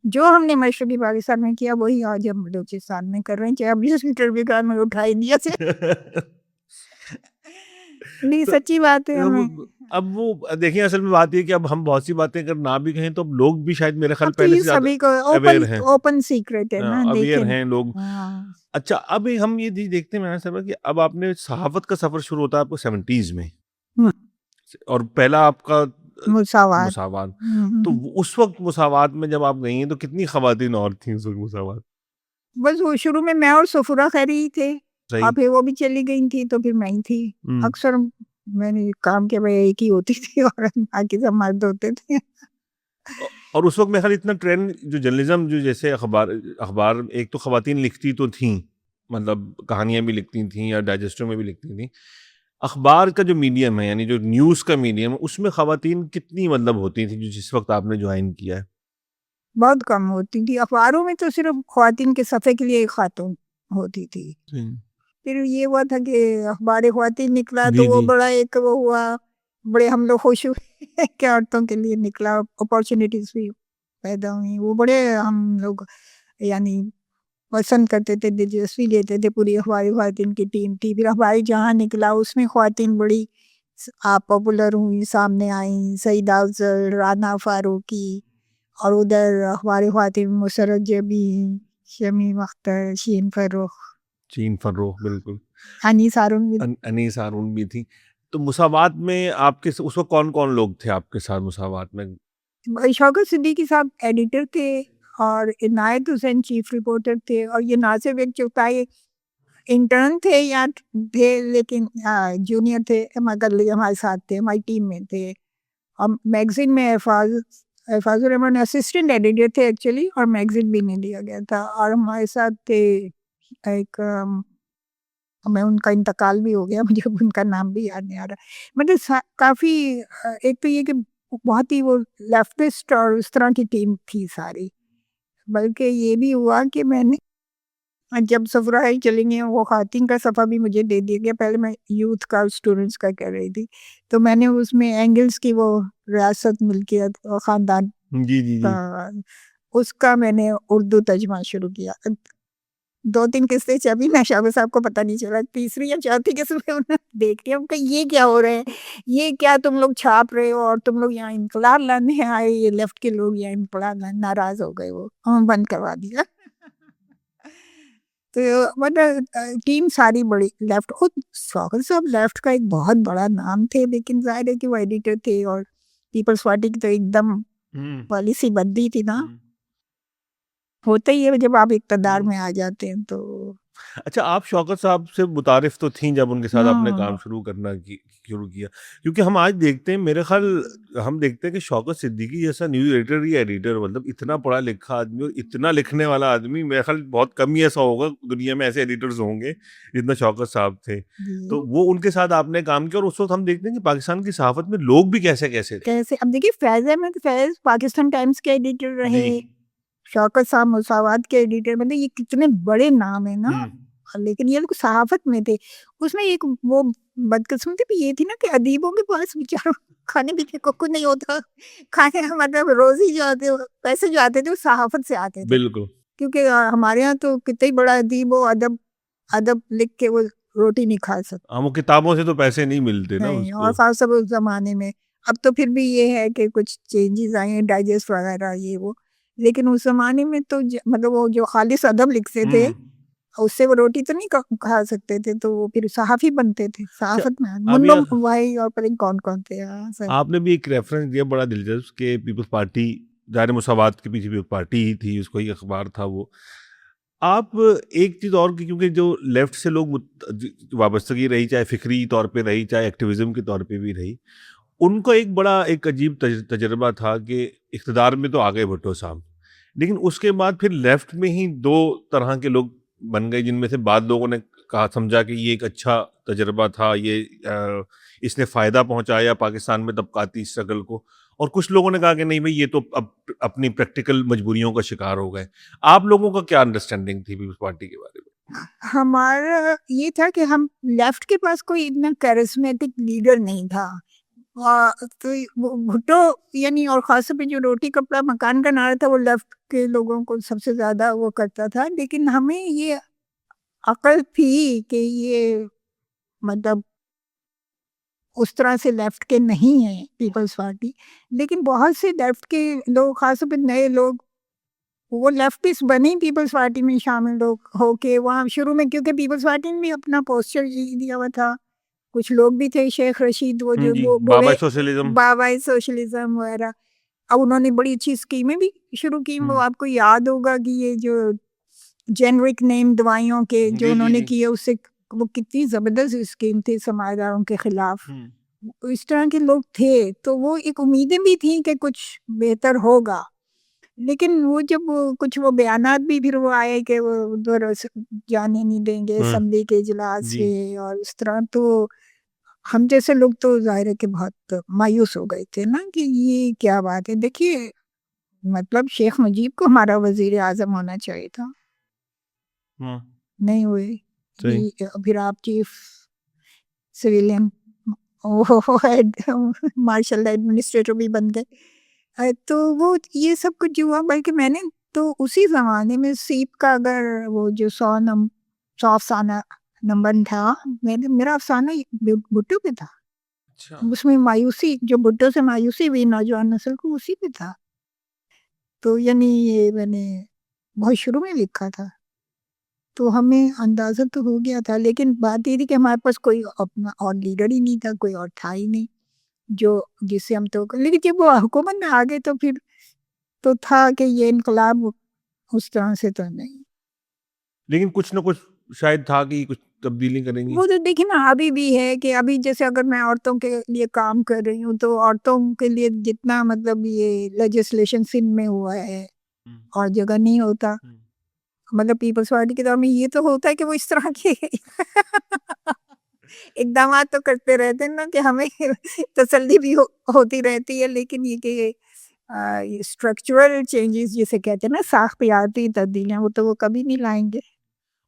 جو ہم نے مشرقی پاکستان میں کیا وہی آج ہم بلوچستان میں کر رہے ہیں، چاہے اب 20 میٹر بھی کار میں اٹھائی دیا سے. نہیں سچی بات ہے. ہمیں اب وہ دیکھیں اصل میں بات یہ کہ اب ہم بہت سی باتیں اگر نہ بھی کہیں تو اب لوگ بھی شاید میرے خیال پہلے سے سبھی کو اویئر ہیں، اوپن سیکرٹ ہے نا، اویئر ہیں لوگ. ہاں. اچھا اب ہم یہ دیکھتے ہیں صاحب کہ اب آپ نے صحافت کا سفر شروع ہوتا ہے آپ کو 70s میں، اور پہلا آپ کا مساوات. تو اس وقت مساوات میں جب آپ گئی ہیں تو کتنی خواتین اور تھیں اس وقت مساوات؟ بس وہ شروع میں میں اور سفورہ خیری ہی تھے، اور پھر وہ بھی چلی گئی تھی تو پھر میں ہی تھی. اکثر میں نے کام کے بھائی ایک ہی ہوتی تھی اور باقی سب مرد ہوتے تھے. اور اس وقت میں خیال اتنا ٹرینڈ جو جرنلزم جو جیسے اخبار ایک تو خواتین لکھتی تو تھیں، مطلب کہانیاں بھی لکھتی تھیں یا ڈائجسٹوں میں بھی لکھتی تھیں. اخبار کا جو میڈیم ہے یعنی جو نیوز کا میڈیم ہے اس میں خواتین کتنی مطلب ہوتی تھیں جو جس وقت آپ نے جوائن کیا ہے؟ بہت کم ہوتی تھی. اخباروں میں تو صرف خواتین کے صفحے کے لیے ایک خاتون ہوتی تھی. پھر یہ ہوا تھا کہ اخبار خواتین نکلا تو وہ بڑا ایک وہ ہوا، بڑے ہم لوگ خوش ہوئے کہ عورتوں کے لیے نکلا، اپارچونیٹیز بھی پیدا ہوئی. وہ بڑے ہم لوگ یعنی پسند کرتے تھے، دلچسپی لیتے تھے. پوری اخباری خواتین کی ٹیم تھی. پھر اخباری جہاں نکلا اس میں خواتین بڑی پاپولر ہوئی، سامنے آئیں، سعیدہ افضل، رانا فاروقی، اور ادھر اخباری خواتین مسرت جبین، شمیم اختر، شین فروخ، بالکل انیس ہارون بھی تھی. تو مساوات میں آپ کے اس وقت کون کون لوگ تھے آپ کے ساتھ مساوات میں؟ شوکت صدیقی صاحب ایڈیٹر تھے، اور عنایت حسین چیف رپورٹر تھے، اور یہ ناصر ایک چوتھائی انٹرن تھے یا تھے لیکن جونیئر تھے، مگر ہمارے ساتھ تھے، ہماری ٹیم میں تھے. اور میگزین میں حفاظ الرحمان اسسٹنٹ ایڈیٹر تھے ایکچولی، اور میگزین بھی نہیں لیا گیا تھا. اور ہمارے ساتھ تھے ایک میں ان کا انتقال بھی ہو گیا، مجھے ان کا نام بھی یاد نہیں آ رہا. مطلب کافی ایک تو یہ کہ بہت ہی وہ لیفٹسٹ اور اس طرح کی ٹیم تھی ساری. بلکہ یہ بھی ہوا کہ میں نے جب سفرہ چلیں گے وہ خواتین کا صفحہ بھی مجھے دے دیا گیا. پہلے میں یوتھ کا اسٹوڈنٹس کا کر رہی تھی، تو میں نے اس میں اینگلز کی وہ ریاست ملکیت خاندان اس کا میں نے اردو ترجمہ شروع کیا. 2-3 قسطیں چبھی نہ شاہ صاحب کو پتہ نہیں چلا، تیسری یا چوتھی قسم میں انہوں نے دیکھ لیا، ان کا یہ کیا ہو رہا ہے، یہ کیا تم لوگ چھاپ رہے ہو، اور تم لوگ یہاں انقلاب لانے آئے، یہ لیفٹ کے لوگ یہاں انقلاب لانے. ناراض ہو گئے، وہ ہم بند کروا دیا. تو مطلب ٹیم ساری بڑی لیفٹ. خود شوکت صاحب لیفٹ کا ایک بہت بڑا نام تھے، لیکن ظاہر ہے کہ وہ ایڈیٹر تھے، اور پیپلز پارٹی کی تو ایک دم پالیسی بدلی تھی نا. ہوتا ہی ہے جب آپ اقتدار میں آ جاتے ہیں تو اچھا آپ شوکت صاحب سے متعارف تو تھیں جب ان کے ساتھ آپ نے کام شروع کیا، کیونکہ ہم آج دیکھتے ہیں، میرے خیال ہم دیکھتے ہیں کہ شوکت صدیقی جیسا نیوز ایڈیٹر یا ایڈیٹر، مطلب اتنا پڑھا لکھا آدمی اور اتنا لکھنے والا آدمی، میرے خیال بہت کم ہی ایسا ہوگا دنیا میں، ایسے ایڈیٹرز ہوں گے جتنا شوکت صاحب تھے. تو وہ ان کے ساتھ آپ نے کام کیا، اور اس وقت ہم دیکھتے ہیں کہ پاکستان کی صحافت میں لوگ بھی کیسے کیسے تھے. کیسے اب دیکھیے فیض احمد فیض پاکستان ٹائمز کے ایڈیٹر رہے، جی. شوکت صاحب مساوات کے ایڈیٹر، مطلب یہ کتنے بڑے نام ہیں نا، لیکن یہ لوگ صحافت میں تھے. اس میں ایک وہ بدقسمتی بھی یہ تھی نا کہ ادیبوں کے پاس بیچاروں کھانے پینے کو کچھ نہیں ہوتا، کھانے مطلب روزی جو آتے پیسے جو آتے تھے وہ صحافت سے آتے تھے. بالکل. کیونکہ ہمارے ہاں تو کتنا ہی بڑا ادیب ہو، ادب لکھ کے وہ روٹی نہیں کھا سکتا. وہ کتابوں سے تو پیسے نہیں ملتے نا اس کو. اور خاص طور اس زمانے میں، اب تو پھر بھی یہ ہے کہ کچھ چینجز آئے ہیں، ڈائجسٹ وغیرہ یہ وہ، لیکن اس زمانے میں تو مطلب وہ جو خالص ادب لکھتے تھے اس سے وہ روٹی تو نہیں کھا سکتے تھے، تو وہ پھر صحافی بنتے تھے. صحافت میں منو بھائی اور پتہ کون کون تھے. آپ نے بھی ایک ریفرنس دیا بڑا دلچسپ کہ پیپلز پارٹی ظاہر مساوات کے پیچھے پیپلز پارٹی ہی تھی، اس کو ہی اخبار تھا وہ. آپ ایک چیز اور کی، کیونکہ جو لیفٹ سے لوگ وابستگی رہی، چاہے فکری طور پہ رہی، چاہے ایکٹیویزم کے طور پہ بھی رہی، ان کو ایک بڑا ایک عجیب تجربہ تھا کہ اقتدار میں تو آگئے بھٹو صاحب، لیکن اس کے بعد پھر لیفٹ میں ہی دو طرح کے لوگ بن گئے، جن میں سے بعض لوگوں نے کہا سمجھا کہ یہ ایک اچھا تجربہ تھا، یہ اس نے فائدہ پہنچایا پاکستان میں طبقاتی اسٹرگل کو، اور کچھ لوگوں نے کہا کہ نہیں بھائی یہ تو اب اپنی پریکٹیکل مجبوریوں کا شکار ہو گئے. آپ لوگوں کا کیا انڈرسٹینڈنگ تھی پیپلز پارٹی کے بارے میں؟ ہمارا یہ تھا کہ ہم لیفٹ کے پاس کوئی اتنا کیرسمیٹک لیڈر نہیں تھا، تو بھٹو یعنی اور خاص طور پہ جو روٹی کپڑا مکان کا نعرہ تھا وہ لیفٹ کے لوگوں کو سب سے زیادہ وہ کرتا تھا. لیکن ہمیں یہ عقل تھی کہ یہ مطلب اس طرح سے لیفٹ کے نہیں ہیں پیپلز پارٹی، لیکن بہت سے لیفٹ کے لوگ خاص طور پہ نئے لوگ وہ لیفٹسٹ بنے پیپلز پارٹی میں شامل ہو کے وہاں شروع میں، کیونکہ پیپلز پارٹی نے بھی اپنا پوسچر دیا ہوا تھا. کچھ لوگ بھی تھے، شیخ رشید وہ جو بابا سوشلزم، بابا سوشلزم وغیرہ. اب انہوں نے بڑی اچھی اسکیمیں بھی شروع کی. وہ آپ کو یاد ہوگا کہ یہ جو جینرک نیم دوائیوں کے جو انہوں نے کیے، اس سے وہ کتنی زبردست اسکیم تھی سماج داروں کے خلاف. اس طرح کے لوگ تھے تو وہ ایک امیدیں بھی تھیں کہ کچھ بہتر ہوگا. لیکن وہ جب کچھ وہ بیانات بھی پھر وہ آئے کہ وہ ادھر جانے نہیں دیں گے اسمبلی کے اجلاس سے اور اس طرح، تو ہم جیسے لوگ تو ظاہر ہے کہ بہت مایوس ہو گئے تھے نا کہ یہ کیا بات ہے. دیکھیے مطلب شیخ مجیب کو ہمارا وزیر اعظم ہونا چاہیے تھا، نہیں ہوئے. پھر آپ چیف سویلین مارشل ایڈمنسٹریٹر بھی بن گئے. تو وہ یہ سب کچھ ہوا. بلکہ میں نے تو اسی زمانے میں سیپ کا اگر وہ جو 100 افسانہ نمبر تھا، میرا افسانہ بھٹو پہ تھا. اس میں مایوسی، جو بھٹو سے مایوسی ہوئی نوجوان نسل کو، اسی پہ تھا. تو یعنی یہ میں نے بہت شروع میں لکھا تھا، تو ہمیں اندازہ تو ہو گیا تھا. لیکن بات یہ تھی کہ ہمارے پاس کوئی اپنا اور لیڈر ہی نہیں تھا، کوئی اور تھا ہی نہیں جو جس سے ہم تو. لیکن جب وہ حکومت میں آگے تو پھر تو تھا کہ یہ انقلاب اس طرح سے تو نہیں. لیکن کچھ نہ کچھ شاید تھا کہ کچھ تبدیلی کریں گی. وہ تو دیکھیں نا ابھی بھی ہے کہ ابھی جیسے اگر میں عورتوں کے لیے کام کر رہی ہوں تو عورتوں کے لیے جتنا مطلب یہ لیجسلیشن سندھ میں ہوا ہے اور جگہ نہیں ہوتا. مطلب پیپلز پارٹی کے دور میں یہ تو ہوتا ہے کہ وہ اس طرح کے اقدامات تو کرتے رہتے ہیں نا کہ ہمیں تسلی بھی ہوتی رہتی ہے. لیکن یہ کہ اسٹرکچرل چینجز جسے کہتے ہیں نا، ساختیاتی تبدیلیاں، وہ تو وہ کبھی نہیں لائیں گے.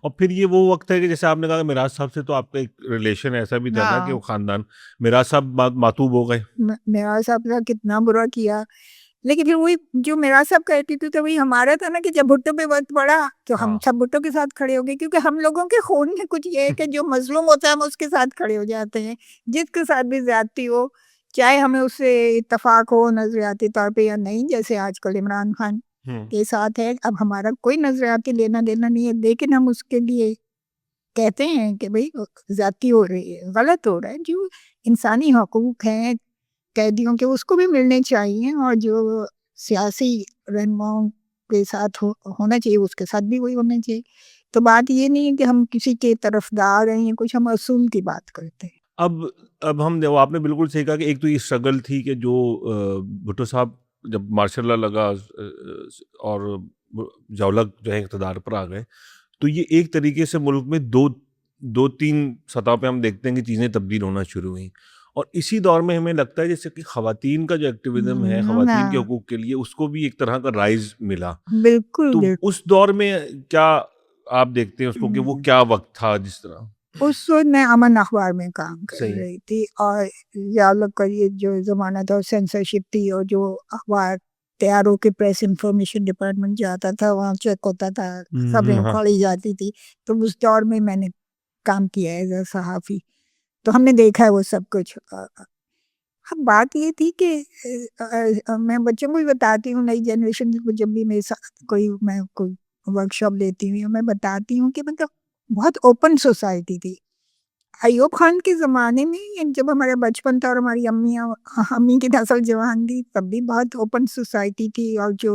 اور پھر یہ وہ وقت ہے کہ جیسے آپ نے کہا کہ میراث صاحب سے تو آپ کا ایک ریلیشن ایسا بھی تھا نا کہ وہ خاندان میراث صاحب ماتوب ہو گئے. میراث صاحب کا کتنا برا کیا. لیکن پھر وہی جو میراث صاحب کا ایٹیٹیوڈ تھا وہی ہمارا تھا نا کہ جب بھٹو پہ وقت پڑا تو ہم سب بھٹو کے ساتھ کھڑے ہو گئے. کیونکہ ہم لوگوں کے خون میں کچھ یہ ہے کہ جو مظلوم ہوتا ہے ہم اس کے ساتھ کھڑے ہو جاتے ہیں، جس کے ساتھ بھی زیادتی ہو، چاہے ہمیں اس سے اتفاق ہو نظریاتی طور پہ یا نہیں. جیسے آج کل عمران خان کے ساتھ ہے، اب ہمارا کوئی نظریاتی لینا دینا نہیں ہے، لیکن ہم اس کے لیے کہتے ہیں کہ بھئی زیادتی ہو رہی ہے، غلط ہو رہا ہے. جو انسانی حقوق ہیں قیدیوں کے اس کو بھی ملنے چاہیے، اور جو سیاسی رہنماؤں کے ساتھ ہونا چاہیے اس کے ساتھ بھی وہی ہونا چاہیے. تو بات یہ نہیں ہے کہ ہم کسی کے طرفدار ہیں یا کچھ، ہم اصول کی بات کرتے ہیں. اب ہم آپ نے بالکل صحیح کہا کہ ایک تو یہ اسٹرگل تھی کہ جو بھٹو صاحب جب مارشاء اللہ لگا اور ضیاءالحق جو ہے اقتدار پر آ گئے، تو یہ ایک طریقے سے ملک میں دو تین سطح پہ ہم دیکھتے ہیں کہ چیزیں تبدیل ہونا شروع ہوئیں. اور اسی دور میں ہمیں لگتا ہے جیسے کہ خواتین کا جو ایکٹیویزم ہے خواتین کے حقوق کے لیے، اس کو بھی ایک طرح کا رائز ملا. بالکل. تو اس دور میں کیا آپ دیکھتے ہیں اس کو کہ وہ کیا وقت تھا جس طرح؟ اس وقت میں امن اخبار میں کام کر رہی تھی، اور ضیاءالحق کا یہ جو زمانہ تھا سینسرشپ تھی، اور جو اخبار تیار ہو کے پریس انفارمیشن ڈپارٹمنٹ جاتا تھا وہاں چیک ہوتا تھا، خبریں اکھاڑی جاتی تھی. تو اس دور میں میں نے کام کیا ہے ایز اے صحافی، تو ہم نے دیکھا ہے وہ سب کچھ. اب بات یہ تھی کہ میں بچوں کو بھی بتاتی ہوں، نئی جنریشن کو، جب بھی میرے ساتھ کوئی ورک شاپ لیتی ہوں میں بتاتی ہوں کہ مطلب بہت اوپن سوسائٹی تھی. ایوب خان کے زمانے میں جب ہمارا بچپن تھا اور ہماری امی کی نسل جوان تھی، تب بھی بہت اوپن سوسائٹی تھی. اور جو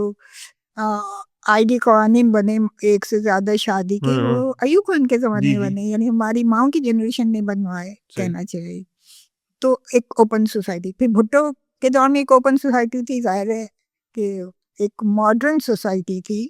آئی ڈی قوانین بنے ایک سے زیادہ شادی کے، وہ ایوب خان کے زمانے میں بنے، یعنی ہماری ماؤں کی جنریشن نے بنوائے کہنا چاہیے. تو ایک اوپن سوسائٹی. پھر بھٹو کے دور میں ایک اوپن سوسائٹی تھی، ظاہر ہے کہ ایک ماڈرن سوسائٹی تھی.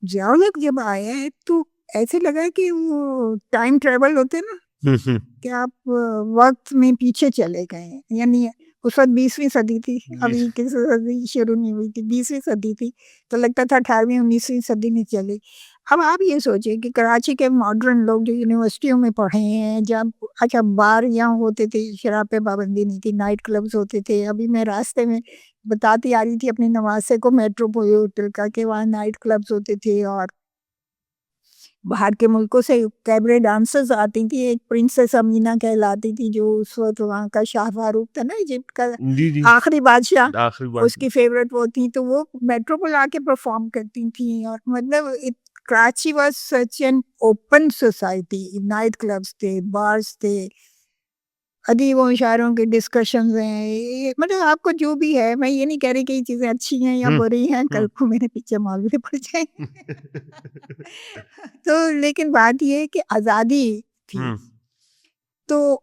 ضیاءالحق جب آیا ہے تو ایسے لگا کہ وہ ٹائم ٹریول ہوتے نا، کہ آپ وقت میں پیچھے چلے گئے. یعنی اس وقت 20ویں صدی تھی، ابھی 21ویں صدی شروع نہیں ہوئی تھی، 20ویں صدی تھی، تو لگتا تھا 18ویں 19ویں صدی میں چلے. اب آپ یہ سوچیں کہ کراچی کے ماڈرن لوگ جو یونیورسٹیوں میں پڑھے ہیں، جب اچھا بار یہاں ہوتے تھے، شراب پہ پابندی نہیں تھی، نائٹ کلبز ہوتے تھے. ابھی میں راستے میں بتاتی آ رہی تھی اپنی نواسے کو میٹروپولیٹن کا کہ وہاں نائٹ کلبز ہوتے تھے، اور باہر کے ملکوں سے کیبرے ڈانسرز آتی تھی. ایک پرنسس امینا کہلاتی تھی، جو اس وقت وہاں کا شاہ فاروق تھا نا ایجپٹ کا آخری بادشاہ، اس کی فیورٹ وہ تھی. تو وہ میٹروپول آ کے پرفارم کرتی تھیں. اور مطلب Karachi was such an open society. Night clubs تھے، بارز تھے، ادیب و شاعروں کے ڈسکشنز ہیں. مطلب آپ کو جو بھی ہے، میں یہ نہیں کہہ رہی کہ یہ چیزیں اچھی ہیں یا بری ہیں، کل کو میرے پیچھے مولوی پڑ جائیں. تو لیکن بات یہ ہے کہ آزادی تھی. تو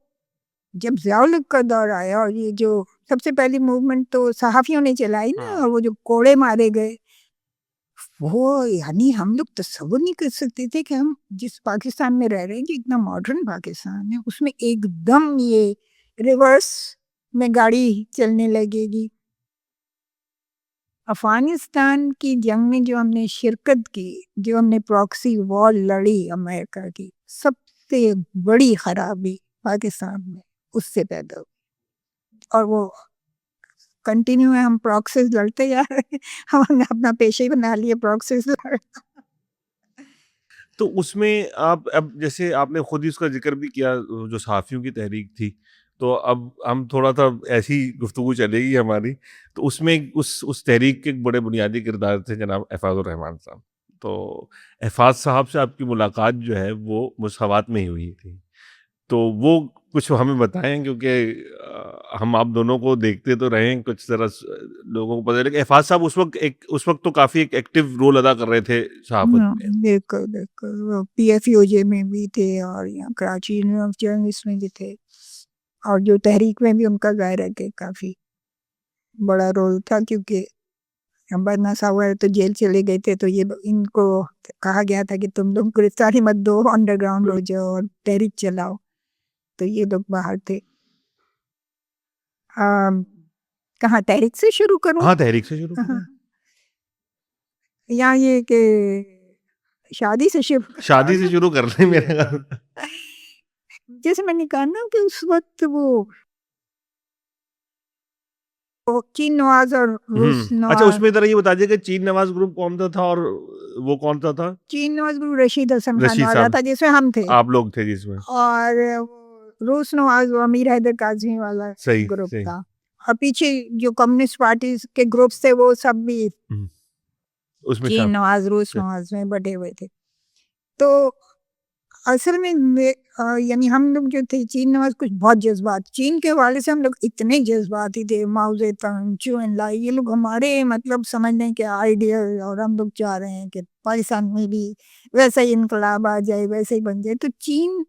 جب ضیاءالحق کا دور آیا، اور یہ جو سب سے پہلی موومنٹ تو صحافیوں نے چلائی نا، اور وہ جو کوڑے مارے گئے، وہ یعنی ہم لوگ تصور نہیں کر سکتے تھے کہ ہم جس پاکستان میں رہ رہے ہیں، جو اتنا ماڈرن پاکستان ہے، اس میں ایک دم یہ ریورس میں گاڑی چلنے لگے گی. افغانستان کی جنگ میں جو ہم نے شرکت کی، جو ہم نے پراکسی وار لڑی امریکہ کی، سب سے بڑی خرابی پاکستان میں اس سے پیدا ہوئی. اور وہ کنٹینیو ہے، ہم پراکسیز لڑتے جا رہے ہیں، ہم نے اپنا پیشے بنا لیے پراکسیز لڑ. تو اس میں آپ اب جیسے آپ نے خود ہی اس کا ذکر بھی کیا، جو صحافیوں کی تحریک تھی، تو اب ہم تھوڑا سا ایسی گفتگو چلے گی ہماری. تو اس میں اس تحریک کے ایک بڑے بنیادی کردار تھے جناب احفاظ الرحمان صاحب. تو احفاظ صاحب سے آپ کی ملاقات جو ہے وہ مساوات میں ہی ہوئی تھی. تو وہ کچھ ہمیں بتائیں، کیونکہ ہم آپ دونوں کو دیکھتے تو رہے ہیں، کچھ ذرا لوگوں کو پتہ چلے کہ احفاظ صاحب اس وقت تو کافی ایک ایکٹیو رول ادا کر رہے تھے صحافت میں. بالکل بالکل، وہ پی ایف یو جے میں بھی تھے، اور یہاں کراچی یونیورسٹی جرنلسٹ میں بھی تھے، اور جو تحریک میں بھی ان کا ظاہر ہے کہ کافی بڑا رول تھا. کیونکہ برنا صاحب تو جیل چلے گئے تھے، تو یہ ان کو کہا گیا تھا کہ تم لوگ گرفتاری مت دو، انڈر گراؤنڈ ہو جاؤ اور تحریک چلاؤ. تو یہ لوگ باہر تھے. کہاں تحریک سے شروع کروں؟ ہاں، تحریک سے شروع کروں. یا یہ کہ شادی سے شروع کر رہے ہیں میرے خیال. جیسے میں نے کہا نا کہ اس وقت وہ چین نواز اور روس نواز. اچھا، اس میں ذرا یہ بتا دیجیے کہ چین نواز گروپ کون سا تھا اور وہ کون سا تھا؟ چین نواز گروپ رشید حسن خان والا تھا، جس میں ہم تھے، آپ لوگ تھے جس میں. اور روس نواز وہ امیر حیدر کاظمی والا گروپ تھا. اور پیچھے جو کمیونسٹ پارٹی کے گروپس تھے وہ سب بھی اس میں چین نواز روس نواز میں بٹے ہوئے تھے. تو اصل میں یعنی ہم لوگ جو تھے چین نواز کچھ بہت جذبات، چین کے حوالے سے ہم لوگ اتنے جذباتی تھے، ماؤ زیدونگ، چو ان لائی، یہ لوگ ہمارے مطلب سمجھ لیں کہ آئیڈیل، اور ہم لوگ چاہ رہے ہیں کہ پاکستان میں بھی ویسا ہی انقلاب آ جائے، ویسے ہی بن جائے. تو چین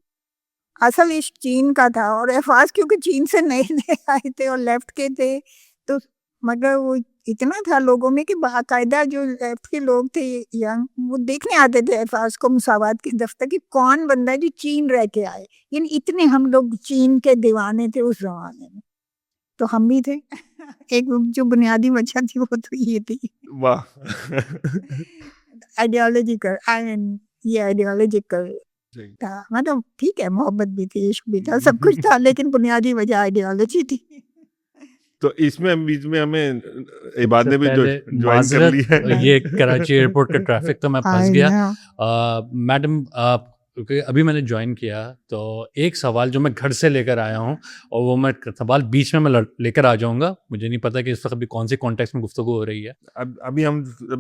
اصل عشق چین کا تھا، اور احفاظ کیونکہ چین سے نئے نئے آئے تھے اور لیفٹ کے تھے، تو مگر وہ اتنا تھا لوگوں میں کہ باقاعدہ جو لیفٹ کے لوگ تھے ینگ، وہ دیکھنے آتے تھے احفاظ کو مساوات کے دفتر کہ کون بندہ ہے جو چین رہ کے آئے. یعنی اتنے ہم لوگ چین کے دیوانے تھے اس زمانے میں، تو ہم بھی تھے. ایک جو بنیادی وجہ تھی وہ تو یہ تھی. واہ آئیڈیالوجیکل، یہ آئیڈیالوجیکل تھا. مطلب ٹھیک ہے، محبت بھی تھی، عشق بھی تھا، سب کچھ تھا، لیکن بنیادی وجہ آئیڈیالوجی تھی. تو اس میں بیچ میں ہمیں عباد نے بھی جوائن کر معذرت، لی ہے. یہ کراچی ایئرپورٹ کا ٹریفک تو میں پھنس گیا. میڈم کیونکہ ابھی میں نے جوائن کیا تو ایک سوال جو میں گھر سے لے کر آیا ہوں، اور وہ میں سوال بیچ میں لے کر آ جاؤں گا. مجھے نہیں پتا کہ اس وقت ابھی کون سی کانٹیکس میں گفتگو ہو رہی ہے. ابھی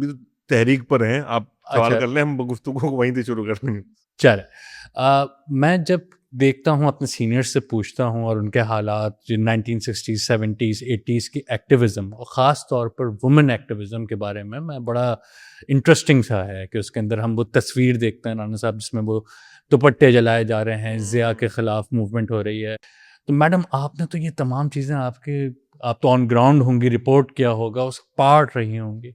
تو تحریک پر ہیں، آپ سوال کر لیں، ہم گفتگو کو وہیں سے شروع کر دیں گے. چلے، میں جب دیکھتا ہوں اپنے سینئرز سے پوچھتا ہوں اور ان کے حالات جو 1960s 70s 80s کی ایکٹیویزم، اور خاص طور پر وومن ایکٹیویزم کے بارے میں بڑا انٹرسٹنگ سا ہے کہ اس کے اندر ہم وہ تصویر دیکھتے ہیں رانا صاحب جس میں وہ دوپٹے جلائے جا رہے ہیں، ضیاء کے خلاف موومنٹ ہو رہی ہے. تو میڈم آپ نے تو یہ تمام چیزیں آپ تو آن گراؤنڈ ہوں گی، رپورٹ کیا ہوگا، اس پارٹ رہی ہوں گی.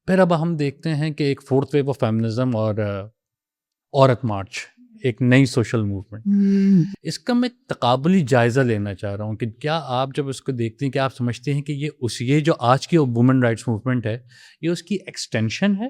پھر اب ہم دیکھتے ہیں کہ ایک فورتھ ویو آف فیمنزم اور عورت مارچ، ایک نئی سوشل موومنٹ. اس کا میں تقابلی جائزہ لینا چاہ رہا ہوں کہ کیا آپ جب اس کو دیکھتے ہیں کہ آپ سمجھتے ہیں کہ یہ جو آج کی وومن رائٹس موومنٹ ہے یہ اس کی ایکسٹینشن ہے،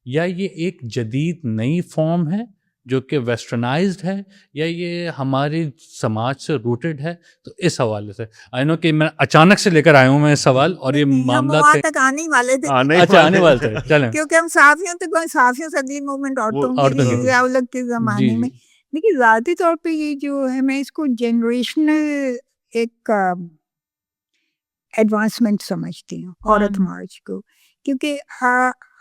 یا یہ ایک جدید نئی فارم ہے جو کہ ویسٹرنائزڈ ہے، یا یہ ہماری سماج سے روٹڈ ہے؟ تو اس حوالے سے آئی نو کہ میں اچانک سے لے کر آیا ہوں میں سوال، اور یہ معاملات تک آنے والے تھے. اچھا آنے والے تھے، چلیں. کیونکہ ہم صحافیوں تک صحافیوں سے موومنٹ عورتوں کے زمانے میں، لیکن ذاتی طور پہ یہ جو ہے میں اس کو جنریشنل ایک ایڈوانسمنٹ سمجھتی ہوں عورت مارچ کو. کیونکہ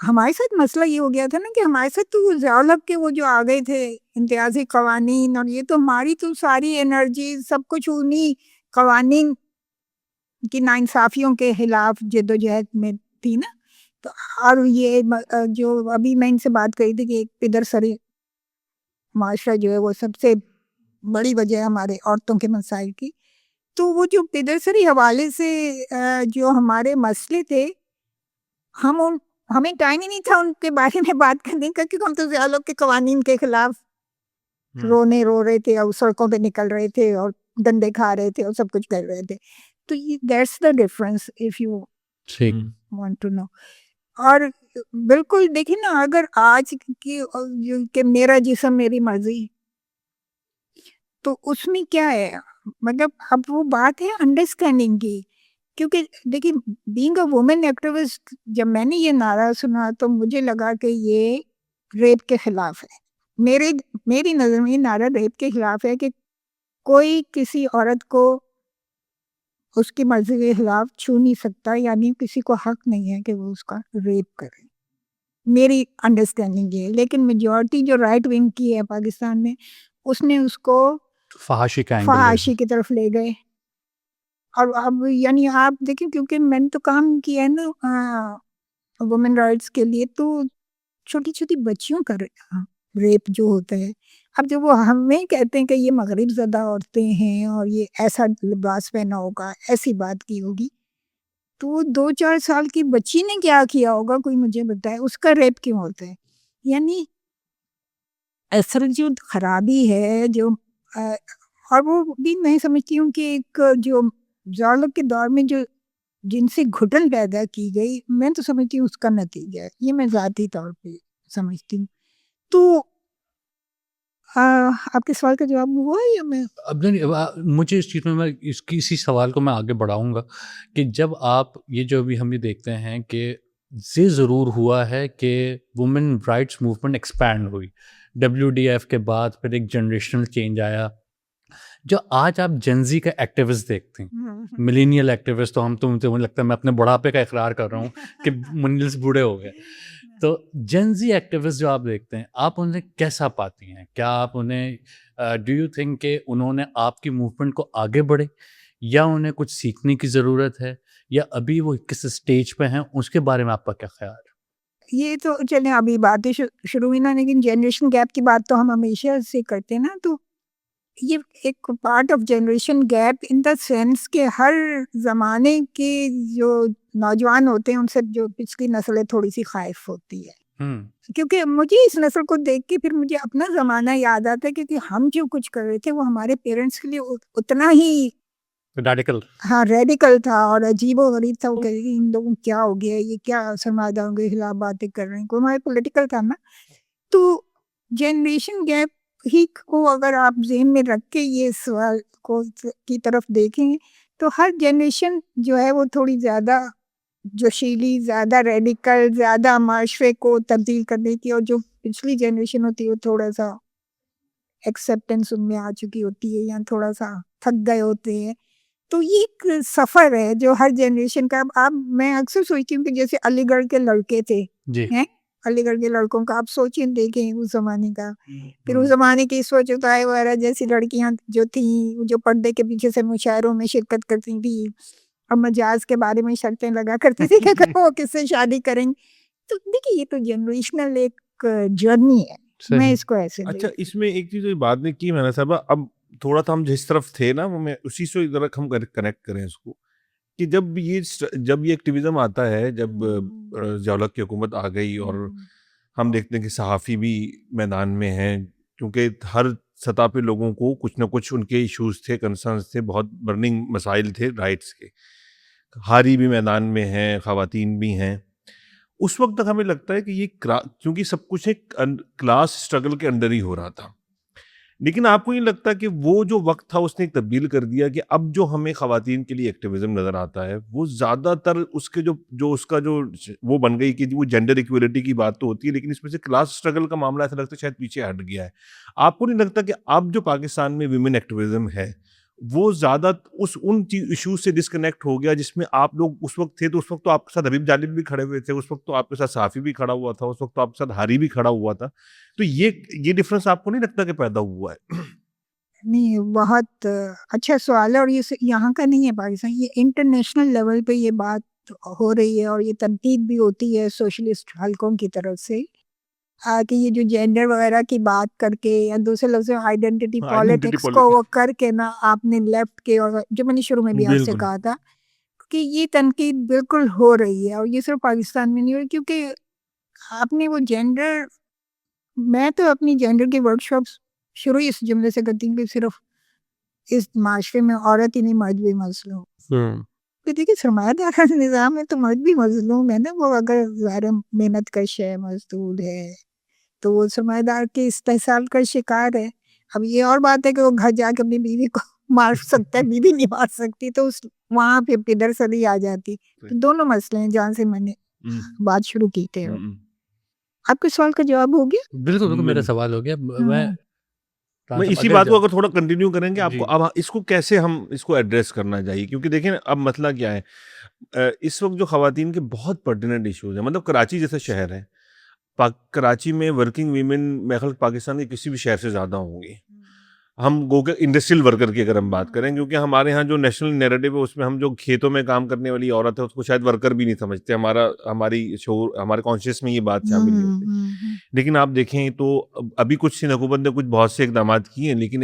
ہمارے ساتھ مسئلہ یہ ہو گیا تھا نا کہ ہمارے ساتھ تو ضیاء الحق کے وہ جو آ گئے تھے امتیازی قوانین، اور یہ تو ہماری تو ساری انرجی سب کچھ انہی قوانین کی ناانصافیوں کے خلاف جدوجہد میں تھی نا. تو اور یہ جو ابھی میں ان سے بات کری تھی کہ ایک پدر سری معاشرہ جو ہے وہ سب سے بڑی وجہ ہے ہمارے عورتوں کے مسائل کی. تو وہ جو پدر سری حوالے سے جو ہمارے مسئلے تھے، ہمیں ٹائم ہی نہیں تھا ان کے بارے میں بات کرنے کا، کیونکہ ہم تو ضیاء الحق کے قوانین کے خلاف رو رہے تھے اور سڑکوں پہ نکل رہے تھے اور ڈنڈے کھا رہے تھے اور سب کچھ کر رہے تھے. تو that's the difference if you want to know. اور بالکل دیکھیں نا، اگر آج کی کہ میرا جسم میری مرضی، تو اس میں کیا ہے، مطلب اب وہ بات ہے انڈرسٹینڈنگ کی. کیونکہ دیکھیں بینگ اے وومن ایکٹیوسٹ، جب میں نے یہ نعرہ سنا تو مجھے لگا کہ یہ ریپ کے خلاف ہے. میری نظر میں یہ نعرہ ریپ کے خلاف ہے کہ کوئی کسی عورت کو اس کی مرضی کے خلاف چھو نہیں سکتا، یعنی کسی کو حق نہیں ہے کہ وہ اس کا ریپ کرے. میری انڈرسٹینڈنگ یہ ہے. لیکن میجورٹی جو رائٹ ونگ کی ہے پاکستان میں، اس نے اس کو فحاشی کی طرف لے گئے. اور اب یعنی آپ دیکھیں، کیونکہ میں نے تو کام کیا ہے نا وومن رائٹس کے لیے، تو چھوٹی چھوٹی بچیوں کا ریپ جو ہوتا ہے، اب جب وہ ہمیں کہتے ہیں کہ یہ مغرب زدہ عورتیں ہیں اور یہ ایسا لباس پہنا ہوگا، ایسی بات کی ہوگی، تو وہ 2-4 سال کی بچی نے کیا کیا ہوگا کوئی مجھے بتائے، اس کا ریپ کیوں ہوتا ہے؟ یعنی اصل جو خرابی ہے جو اور وہ بھی میں سمجھتی ہوں کہ ایک جو ضیاء الحق کے دور میں جو جن سے گھٹن پیدا کی گئی، میں تو سمجھتی ہوں اس کا نتیجہ ہے. یہ میں ذاتی طور پہ سمجھتی ہوں. تو آپ کے سوال کا جواب ہوا ہے یا میں مجھے اس چیز میں اسی سوال کو میں آگے بڑھاؤں گا کہ جب آپ یہ جو بھی ہم یہ دیکھتے ہیں کہ یہ ضرور ہوا ہے کہ وومن رائٹس موومنٹ ایکسپینڈ ہوئی WDF کے بعد، پھر ایک جنریشنل چینج آیا، جو آج آپ جنزی کا ایکٹیوسٹ دیکھتے ہیں, ملینیل ایکٹیوسٹ, تو ہم تو مجھے لگتا ہے میں اپنے بڑھاپے کا اقرار کر رہا ہوں کہ ملینیلس بوڑھے ہو گئے. تو جنزی ایکٹیوسٹ جو آپ دیکھتے ہیں, آپ انہیں کیسا پاتی ہیں؟ کیا آپ انہیں ڈو یو تھنک کہ انہوں نے آپ کی موومنٹ کو آگے بڑھے, یا انہیں کچھ سیکھنے کی ضرورت ہے, یا ابھی وہ کس اسٹیج پہ ہیں, اس کے بارے میں آپ کا کیا خیال ہے؟ یہ تو چلیں ابھی باتیں شروع ہوئی نا, لیکن جنریشن گیپ کی بات تو ہم ہمیشہ سے کرتے ہیں نا. تو یہ ایک part of generation gap in the sense کہ ہر زمانے کے جو نوجوان ہوتے ہیں ان سے جو پچھلی نسلیں تھوڑی سی خائف ہوتی ہے, کیونکہ مجھے اس نسل کو دیکھ کے پھر مجھے اپنا زمانہ یاد آتا ہے, کیونکہ ہم جو کچھ کر رہے تھے وہ ہمارے پیرنٹس کے لیے اتنا ہی ریڈیکل, ہاں ریڈیکل تھا اور عجیب و غریب تھا. کہ ان لوگوں کو کیا ہو گیا, یہ کیا سرمایہ داروں کے خلاف باتیں کر رہے ہیں, کوئی ہمارے پولیٹیکل تھا نا. تو جنریشن گیپ ہی کو اگر آپ ذہن میں رکھ کے یہ سوال کو کی طرف دیکھیں تو ہر جنریشن جو ہے وہ تھوڑی زیادہ جوشیلی, زیادہ ریڈیکل, زیادہ معاشرے کو تبدیل کرنے کی, اور جو پچھلی جنریشن ہوتی ہے وہ تھوڑا سا ایکسیپٹنس ان میں آ چکی ہوتی ہے یا تھوڑا سا تھک گئے ہوتے ہیں. تو یہ ایک سفر ہے جو ہر جنریشن کا. اب میں اکثر سوچتی ہوں کہ جیسے علی گڑھ کے لڑکے تھے, ہیں علی گڑھ کے لڑکوں کا آپ سوچیں دیکھیں اس زمانے کا, پھر اس زمانے کی سوچ اتائے وغیرہ جیسی لڑکیاں جو تھیں جو پردے کے پیچھے سے مشاعروں میں شرکت کرتی تھیں اور مجاز کے بارے میں شرطیں لگا کرتی تھی کہ وہ کس سے شادی کریں. تو دیکھیے یہ تو جنریشنل ایک جرنی ہے, میں اس کو ایسے. اچھا, اس میں ایک چیز بات نے کی مہناز صاحبہ, اب تھوڑا سا ہم جس طرف تھے نا وہ میں اسی سے ذرا ہم کنیکٹ کریں اس کو, کہ جب یہ ایکٹیویزم آتا ہے, جب ضیاء کی حکومت آ گئی اور ہم دیکھتے ہیں کہ صحافی بھی میدان میں ہیں, کیونکہ ہر سطح پہ لوگوں کو کچھ نہ کچھ ان کے ایشوز تھے, کنسرنز تھے, بہت برننگ مسائل تھے رائٹس کے. ہاری بھی میدان میں ہیں, خواتین بھی ہیں. اس وقت تک ہمیں لگتا ہے کہ یہ کیونکہ سب کچھ ایک کلاس اسٹرگل کے اندر ہی ہو رہا تھا, لیکن آپ کو نہیں لگتا کہ وہ جو وقت تھا اس نے ایک تبدیل کر دیا کہ اب جو ہمیں خواتین کے لیے ایکٹیویزم نظر آتا ہے وہ زیادہ تر اس کے جو اس کا جو وہ بن گئی کہ وہ جینڈر ایکویلٹی کی بات تو ہوتی ہے, لیکن اس میں سے کلاس اسٹرگل کا معاملہ ایسا لگتا ہے شاید پیچھے ہٹ گیا ہے. آپ کو نہیں لگتا کہ اب جو پاکستان میں ویمن ایکٹیویزم ہے وہ زیادہ ان ایشوز سے ڈسکنیکٹ ہو گیا جس میں آپ لوگ اس وقت تھے؟ تو اس وقت تو آپ کے ساتھ حبیب جالب بھی کھڑے ہوئے تھے, اس وقت تو آپ کے ساتھ صافی بھی کھڑا ہوا تھا, اس وقت تو آپ کے ساتھ ہاری بھی کھڑا ہوا تھا. تو یہ ڈفرنس آپ کو نہیں لگتا کہ پیدا ہوا ہے؟ نہیں, بہت اچھا سوال ہے, اور یہ یہاں کا نہیں ہے پاکستان, یہ انٹرنیشنل لیول پہ یہ بات ہو رہی ہے, اور یہ تنقید بھی ہوتی ہے سوشلسٹ حلقوں کی طرف سے کہ یہ جو جینڈر وغیرہ کی بات کر کے یا دوسرے لفظ آئیڈینٹی پالیٹکس کو وہ کر کے نا آپ نے لیفٹ کے, اور جو میں نے شروع میں بھی آپ سے کہا تھا کہ یہ تنقید بالکل ہو رہی ہے, اور یہ صرف پاکستان میں نہیں ہو رہی, کیونکہ آپ نے وہ جینڈر, میں تو اپنی جینڈر کی ورک شاپس شروع اس جملے سے کرتی ہوں کہ صرف اس معاشرے میں عورت ہی نہیں مرد بھی مظلوم. دیکھیے سرمایہ دار نظام ہے تو مرد بھی مظلوم ہے نا, وہ اگر ظاہر محنت کش ہے, مزدور ہے, تو وہ سرمایہ دار کے استحصال کا شکار ہے. اب یہ اور بات ہے کہ وہ گھر جا کے اپنی بیوی کو مار سکتا ہے, بیوی نہیں مار سکتی, تو وہاں پہ پدر سلی آ جاتی. تو دونوں مسئلے ہیں جہاں سے میں نے بات شروع کی تھے. آپ کے سوال کا جواب ہو گیا؟ بالکل بالکل, میرا سوال ہو گیا. میں اسی بات کو اگر تھوڑا کنٹینیو کریں گے آپ کو, اب اس کو کیسے ہم اس کو ایڈریس کرنا چاہیے, کیونکہ دیکھیں اب مسئلہ کیا ہے, اس وقت جو خواتین کے بہت پرٹیننٹ ایشوز ہیں, مطلب کراچی جیسا شہر ہے, کراچی میں ورکنگ ویمن میرے خیال پاکستان کے کسی بھی شہر سے زیادہ ہوں گی. ہم گو کہ انڈسٹریل ورکر کی اگر ہم بات کریں, کیونکہ ہمارے ہاں جو نیشنل نیریٹو ہے اس میں ہم جو کھیتوں میں کام کرنے والی عورت ہے اس کو شاید ورکر بھی نہیں سمجھتے, ہماری شعور, ہمارے کانشیس میں یہ بات شامل نہیں ہوتی. لیکن آپ دیکھیں تو ابھی کچھ سندھ حکومت نے کچھ بہت سے اقدامات کیے ہیں, لیکن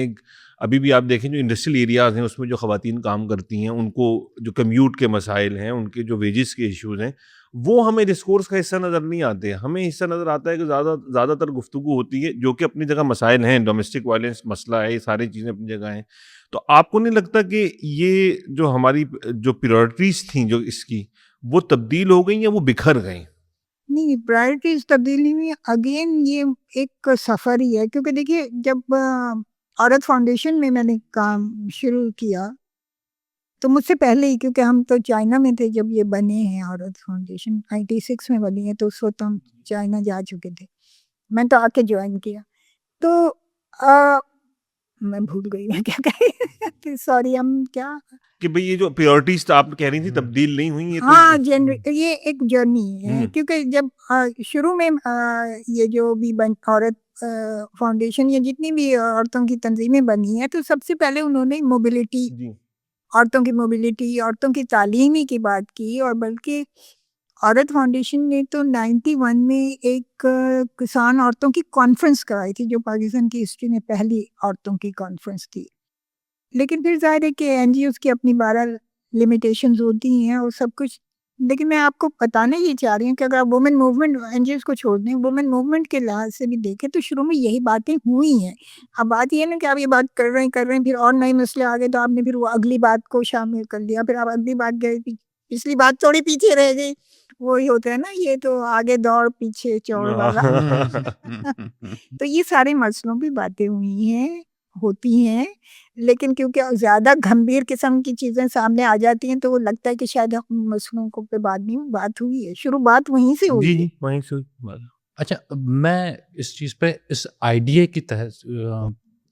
ابھی بھی آپ دیکھیں جو انڈسٹریل ایریاز ہیں اس میں جو خواتین کام کرتی ہیں ان کو جو کمیوٹ کے مسائل ہیں, ان کے جو ویجز کے ایشوز ہیں, وہ ہمیں ڈسکورس کا حصہ نظر نہیں آتے. ہمیں حصہ نظر آتا ہے کہ زیادہ تر گفتگو ہوتی ہے, جو کہ اپنی جگہ مسائل ہیں, ڈومیسٹک وائلنس مسئلہ ہے, یہ ساری چیزیں اپنی جگہ ہیں. تو آپ کو نہیں لگتا کہ یہ جو ہماری جو پریورٹیز تھیں جو اس کی, وہ تبدیل ہو گئیں یا وہ بکھر گئیں؟ نہیں, پرائرٹیز تبدیلی میں اگین یہ ایک سفر ہی ہے, کیونکہ دیکھیے جب عورت فاؤنڈیشن میں نے کام شروع کیا تو مجھ سے پہلے ہی, کیونکہ ہم تو چائنا میں تھے جب یہ بنے ہیں, عورت فاؤنڈیشن 96 میں بنی ہے, تو اس وقت ہم چائنا جا چکے تھے, میں تو آ کے جوائن کیا. تو میں بھول گئی میں کیا کہی سوری ہم کیا کہ بھئی یہ جو پیورٹیز آپ کہہ رہی تھی تبدیل نہیں ہوئی یہ ہاں یہ ایک جرنی ہے، ہوں۔ کیونکہ جب شروع میں یہ جو بھی عورت فاؤنڈیشن یا جتنی بھی عورتوں کی تنظیمیں بنی ہیں تو سب سے پہلے انہوں نے موبلٹی، جی عورتوں کی موبلٹی، عورتوں کی تعلیمی کی بات کی، اور بلکہ عورت فاؤنڈیشن نے تو 91 میں ایک کسان عورتوں کی کانفرنس کرائی تھی، جو پاکستان کی ہسٹری میں پہلی عورتوں کی کانفرنس تھی. لیکن پھر ظاہر ہے کہ این جی اوز کی اپنی 12 لمیٹیشنز ہوتی ہیں اور سب کچھ. لیکن میں آپ کو بتانا یہ چاہ رہی ہوں کہ اگر آپ women movement N G Os کو چھوڑ دیں، وومن موومنٹ کے لحاظ سے بھی دیکھیں تو شروع میں یہی باتیں ہوئی ہیں. اب بات یہ ہے نا کہ آپ یہ بات کر رہے ہیں پھر اور نئے مسئلے آ گئے تو آپ نے پھر وہ اگلی بات کو شامل کر لیا، پھر آپ اگلی بات گئے، پچھلی بات تھوڑی پیچھے رہ گئی. وہی ہوتا ہے نا، یہ تو آگے دوڑ پیچھے چوڑ والا. تو یہ سارے مسئلوں پہ باتیں ہوئی ہیں، ہوتی ہیں، لیکن کیونکہ زیادہ گھمبیر قسم کی چیزیں سامنے آ جاتی ہیں تو وہ لگتا ہے کہ شاید مسئلوں کو پہ بعد میں بات ہوئی ہے. شروع بات وہیں سے ہوئی ہے. جی وہیں سے ہوئی. اچھا، میں اس چیز پہ اس آئیڈیا کی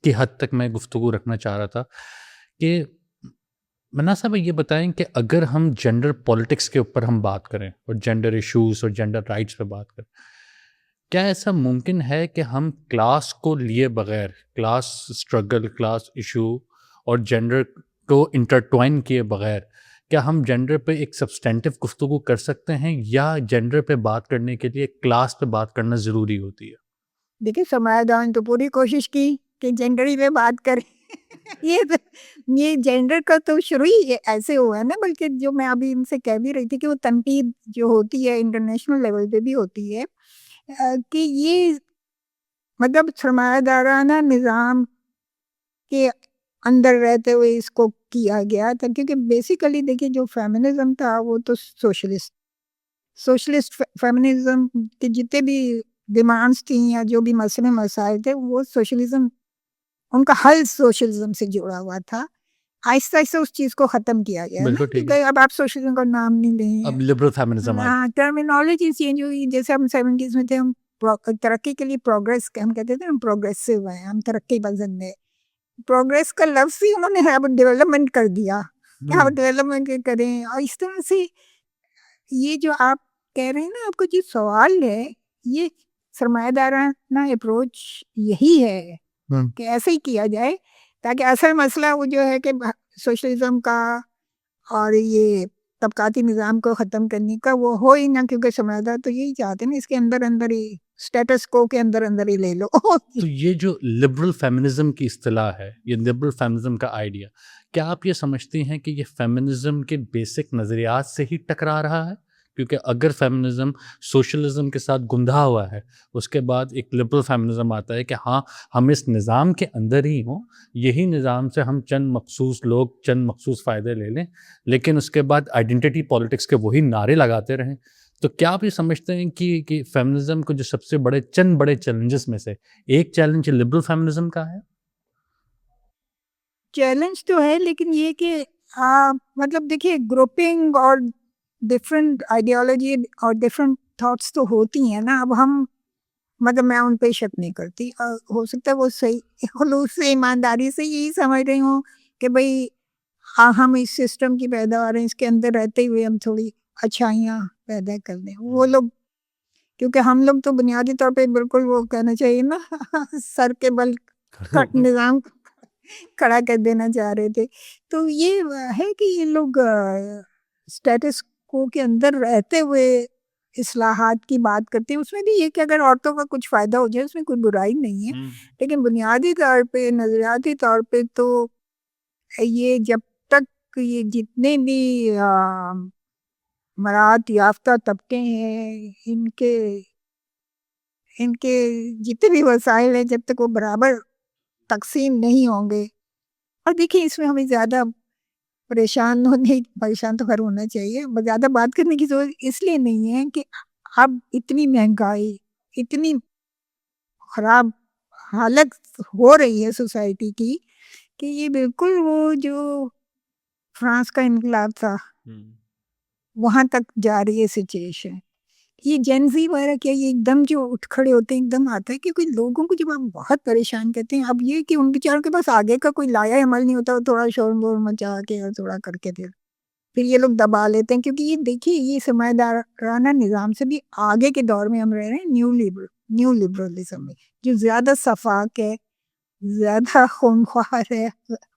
کی حد تک میں گفتگو رکھنا چاہ رہا تھا کہ منا صاحب یہ بتائیں کہ اگر ہم جینڈر پولیٹکس کے اوپر ہم بات کریں اور جینڈر ایشوز اور جینڈر رائٹس پہ بات کریں، کیا ایسا ممکن ہے کہ ہم کلاس کو لیے بغیر، کلاس اسٹرگل، کلاس ایشو اور جینڈر کو انٹرٹوائن کیے بغیر، کیا ہم جینڈر پہ ایک سبسٹینٹیو گفتگو کر سکتے ہیں، یا جینڈر پہ بات کرنے کے لیے کلاس پہ بات کرنا ضروری ہوتی ہے؟ دیکھیں سرمایہ دار نے تو پوری کوشش کی کہ جینڈر ہی پہ بات کریں. یہ جینڈر کا تو شروع ہی ایسے ہوا ہے نا، بلکہ جو میں ابھی ان سے کہہ بھی رہی تھی کہ وہ تنقید جو ہوتی ہے انٹرنیشنل لیول پہ بھی ہوتی ہے کہ یہ مطلب سرمایہ دارانہ نظام کے اندر رہتے ہوئے اس کو کیا گیا تھا. کیونکہ بیسیکلی دیکھیں جو فیمنزم تھا وہ تو سوشلسٹ فیمنزم کے جتنے بھی ڈیمانڈس تھیں یا جو بھی مسئلے مسائل تھے وہ سوشلزم، ان کا حل سوشلزم سے جڑا ہوا تھا. آہستہ آہستہ اس چیز کو ختم کیا گیا بالکل نا، ٹھیک ہے. اب آپ سوشلزم کا نام نہیں لیں. اب لبرل فیمنزم ہاں، ٹرمینالوجی چینج ہوئی. جیسے ہم 70s میں تھے، ہم ترقی کے لیے پروگریس، ہم کہتے تھے ہم پروگریسو ہیں، ہم ترقی پسند ہیں. پروگریس کا لفظ ہی انہوں نے اب ڈیولپمنٹ کر دیا کہ آپ ڈیولپمنٹ کریں. اور اس طرح سے یہ جو آپ کہہ رہے ہیں نا، آپ کو جو سوال ہے، یہ سرمایہ دارانہ اپروچ یہی ہے کہ ایسے ہی کیا جائے تاکہ اصل مسئلہ وہ جو ہے کہ سوشلزم کا اور یہ طبقاتی نظام کو ختم کرنے کا وہ ہو ہی نہ. کیونکہ سرمایہ دار تو یہی چاہتے ہیں نا، اس کے اندر اندر ہی اسٹیٹس کو کے اندر اندر ہی لے لو. تو یہ جو لبرل فیمنزم کی اصطلاح ہے، یہ لبرل فیمنزم کا آئیڈیا، کیا آپ یہ سمجھتے ہیں کہ یہ فیمنزم کے بیسک نظریات سے ہی ٹکرا رہا ہے؟ کیونکہ اگر فیمنزم سوشلزم کے ساتھ گندھا ہوا ہے، اس کے بعد ایک لبرل فیمنزم آتا ہے کہ ہاں ہم اس نظام کے اندر ہی ہوں، یہی نظام سے ہم چند مخصوص لوگ چند مخصوص فائدے لے لیں، لیکن اس کے بعد آئیڈینٹی پالیٹکس کے وہی نعرے لگاتے رہیں. تو کیا آپ یہ سمجھتے ہیں کہ فیمنزم کو جو سب سے چند بڑے چیلنجز میں سے ایک چیلنج لبرل فیمنزم کا ہے؟ چیلنج تو ہے، لیکن یہ کہ مطلب دیکھیے گروپنگ اور ڈفرینٹ آئیڈیالوجی اور ڈفرینٹ تھاٹس تو ہوتی ہیں نا. اب ہم مطلب میں ان پہ شک نہیں کرتی، ہو سکتا ہے وہ صحیح خلوص سے ایمانداری سے یہی سمجھ رہی ہوں کہ بھئی ہم اس سسٹم کی پیداوار ہیں، اس کے اندر رہتے ہوئے ہم تھوڑی اچھائیاں پیدا کر دیں. وہ لوگ کیونکہ ہم لوگ تو بنیادی طور پہ بالکل وہ کہنا چاہیے نا سر کے بل کٹ نظام کھڑا کر دینا چاہ رہے تھے. تو یہ ہے کہ یہ لوگ اسٹیٹس کو کے اندر رہتے ہوئے اصلاحات کی بات کرتے ہیں. اس میں بھی یہ کہ اگر عورتوں کا کچھ فائدہ ہو جائے اس میں کوئی برائی نہیں ہے، لیکن بنیادی طور پہ نظریاتی طور پہ تو یہ جب تک یہ جتنے بھی مراعات یافتہ طبقے ہیں، ان کے جتنے بھی وسائل ہیں، جب تک وہ برابر تقسیم نہیں ہوں گے. اور دیکھیں اس میں ہمیں زیادہ پریشان تو خیر ہونا چاہیے، زیادہ بات کرنے کی ضرورت اس لیے نہیں ہے کہ اب اتنی مہنگائی، اتنی خراب حالت ہو رہی ہے سوسائٹی کی کہ یہ بالکل وہ جو فرانس کا انقلاب تھا وہاں تک جا رہی ہے سچویشن. یہ جینزی وغیرہ کیا یہ ایک دم جو اٹھ کھڑے ہوتے ہیں ایک دم آتا ہے، کیونکہ لوگوں کو جب آپ بہت پریشان کرتے ہیں، اب یہ کہ ان بیچاروں کے پاس آگے کا کوئی لایا عمل نہیں ہوتا، تھوڑا شور بور مچا کے اور تھوڑا کر کے پھر یہ لوگ دبا لیتے ہیں، کیونکہ یہ دیکھیے یہ سرمایہ دارانہ نظام سے بھی آگے کے دور میں ہم رہ رہے ہیں، نیو لبرلزم میں، جو زیادہ صفاق ہے، زیادہ خونخوار ہے،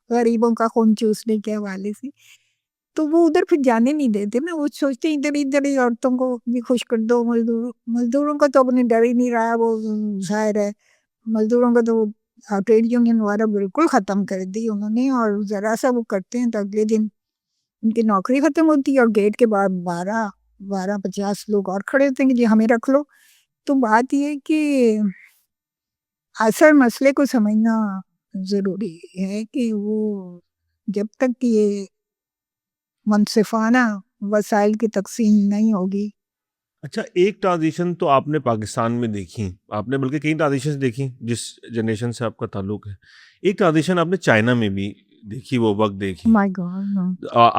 غریبوں کا خون چوسنے کے حوالے سے، تو وہ ادھر پھر جانے نہیں دیتے نا، وہ سوچتے ہیں ادھر ہی عورتوں کو بھی خوش کر دو، مزدوروں کا تو اپنے ڈر ہی نہیں رہا، وہ ظاہر ہے مزدوروں کا تو ٹریڈ یونین وغیرہ بالکل ختم کر دی انہوں نے، اور ذرا سا وہ کرتے ہیں تو اگلے دن ان کی نوکری ختم ہوتی ہے اور گیٹ کے بعد 50 لوگ اور کھڑے ہوتے ہیں کہ جی ہمیں رکھ لو. تو بات یہ کہ اصل مسئلے کو سمجھنا ضروری ہے کہ وہ جب تک یہ منصفانہ وسائل کی تقسیم نہیں ہوگی. اچھا، ایک ٹرانزیشن تو آپ نے پاکستان میں دیکھی، آپ نے بلکہ کئی ٹرانزیشن دیکھی جس جنریشن سے آپ کا تعلق ہے. ایک ٹرانزیشن آپ نے چائنا میں بھی دیکھی، وہ وقت دیکھی. My God, no.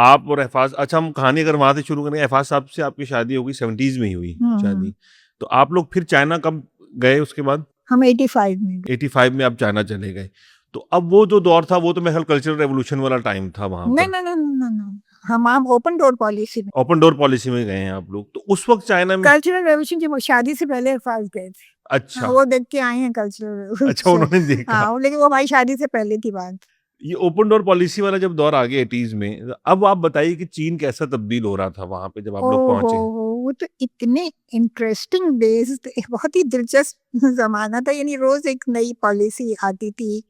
آپ اور احفاظ، اچھا ہم کہانی اگر وہاں سے شروع کریں، احفاظ صاحب سے آپ کی شادی ہوگی 70s میں ہی ہوئی شادی، تو آپ لوگ پھر چائنا کب گئے؟ اس کے بعد ہم 85 میں 85 میں آپ چائنا چلے گئے. تو اب وہ جو دور تھا وہ تو میرا کلچرل ریولوشن والا ٹائم تھا وہاں پر. نہیں ہم اوپن ڈور پالیسی میں، اوپن ڈور پالیسی میں گئے ہیں آپ لوگ. تو اس وقت چائنا میں کلچرل ریولوشن جب شادی سے پہلے الفاظ گئے تھے. اچھا وہ دیکھ کے آئے ہیں کلچرل. اچھا انہوں نے دیکھا. ہاں لیکن وہ ہماری شادی سے پہلے کی بات. یہ اوپن ڈور پالیسی والا جب دور آ گیا 80s میں، اب آپ بتائیے کہ چین کیسا تبدیل ہو رہا تھا وہاں پہ جب آپ لوگ پہنچے. وہ تو اتنے انٹرسٹنگ ڈیز، بہت ہی دلچسپ زمانہ تھا. یعنی روز ایک نئی پالیسی آتی تھی،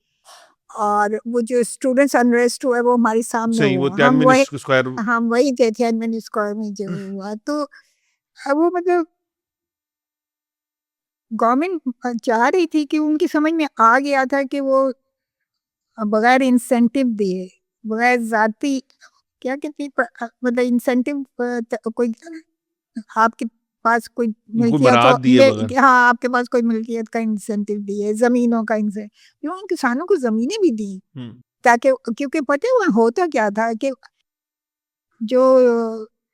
اور وہ جو اسٹوڈنٹس انریسٹ ہوا وہ ہمارے سامنے صحیح، وہ ہوا. اسکوائر ہم وہی تھے تھیانمن اسکوائر میں جو ہوا. تو وہ مطلب گورنمنٹ چاہ رہی تھی کہ ان کی سمجھ میں آ گیا تھا کہ وہ بغیر انسینٹیو دیے، بغیر ذاتی کیا کہتی مطلب انسینٹیو، کوئی آپ کے پاس کوئی ملکیت ہو، ہاں آپ کے پاس کوئی ملکیت کا انسینٹیو دیے، زمینوں کا انسینٹیو، ان کسانوں کو زمینیں بھی دی تاکہ، کیونکہ پتہ ہے وہاں ہوتا کیا تھا کہ جو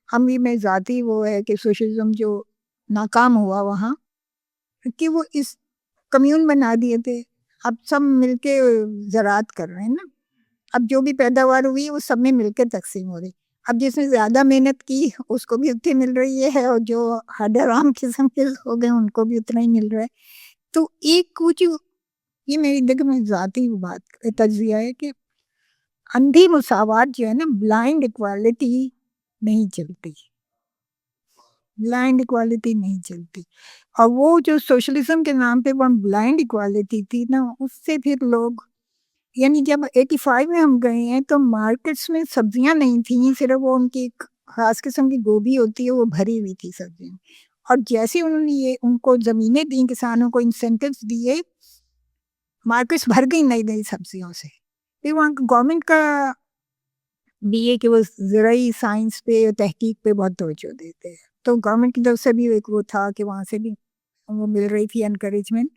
امیر میں ذاتی وہ ہے کہ سوشلزم جو ناکام ہوا وہاں، کہ وہ اس کمیون بنا دیے تھے. اب سب مل کے زراعت کر رہے ہیں نا، اب جو بھی پیداوار ہوئی وہ سب میں مل کے تقسیم ہو رہی. اب جس نے زیادہ محنت کی اس کو بھی اتنی مل رہی ہے، اور جو حرام قسم کے ہو گئے ان کو بھی اتنا ہی مل رہا ہے. تو ایک کچھ یہ میری دیکھ میں ذاتی بات تجزیہ ہے کہ اندھی مساوات جو ہے نا، بلائنڈ اکوالٹی نہیں چلتی، بلائنڈ اکوالٹی نہیں چلتی. اور وہ جو سوشلزم کے نام پہ وہ بلائنڈ اکوالٹی تھی نا، اس سے پھر لوگ، یعنی جب 85 میں ہم گئے ہیں تو مارکیٹس میں سبزیاں نہیں تھیں، صرف وہ ان کی ایک خاص قسم کی گوبھی ہوتی ہے وہ بھری ہوئی تھی سبزیاں. اور جیسے انہوں نے یہ ان کو زمینیں دیں، کسانوں کو انسینٹیوز دیے، مارکیٹس بھر گئی نئی نئی سبزیوں سے. پھر وہاں گورنمنٹ کا بھی ہے کہ وہ زرعی سائنس پہ تحقیق پہ بہت توجہ دیتے ہیں، تو گورنمنٹ کی طرف سے بھی ایک وہ تھا کہ وہاں سے بھی وہ مل رہی تھی انکریجمنٹ.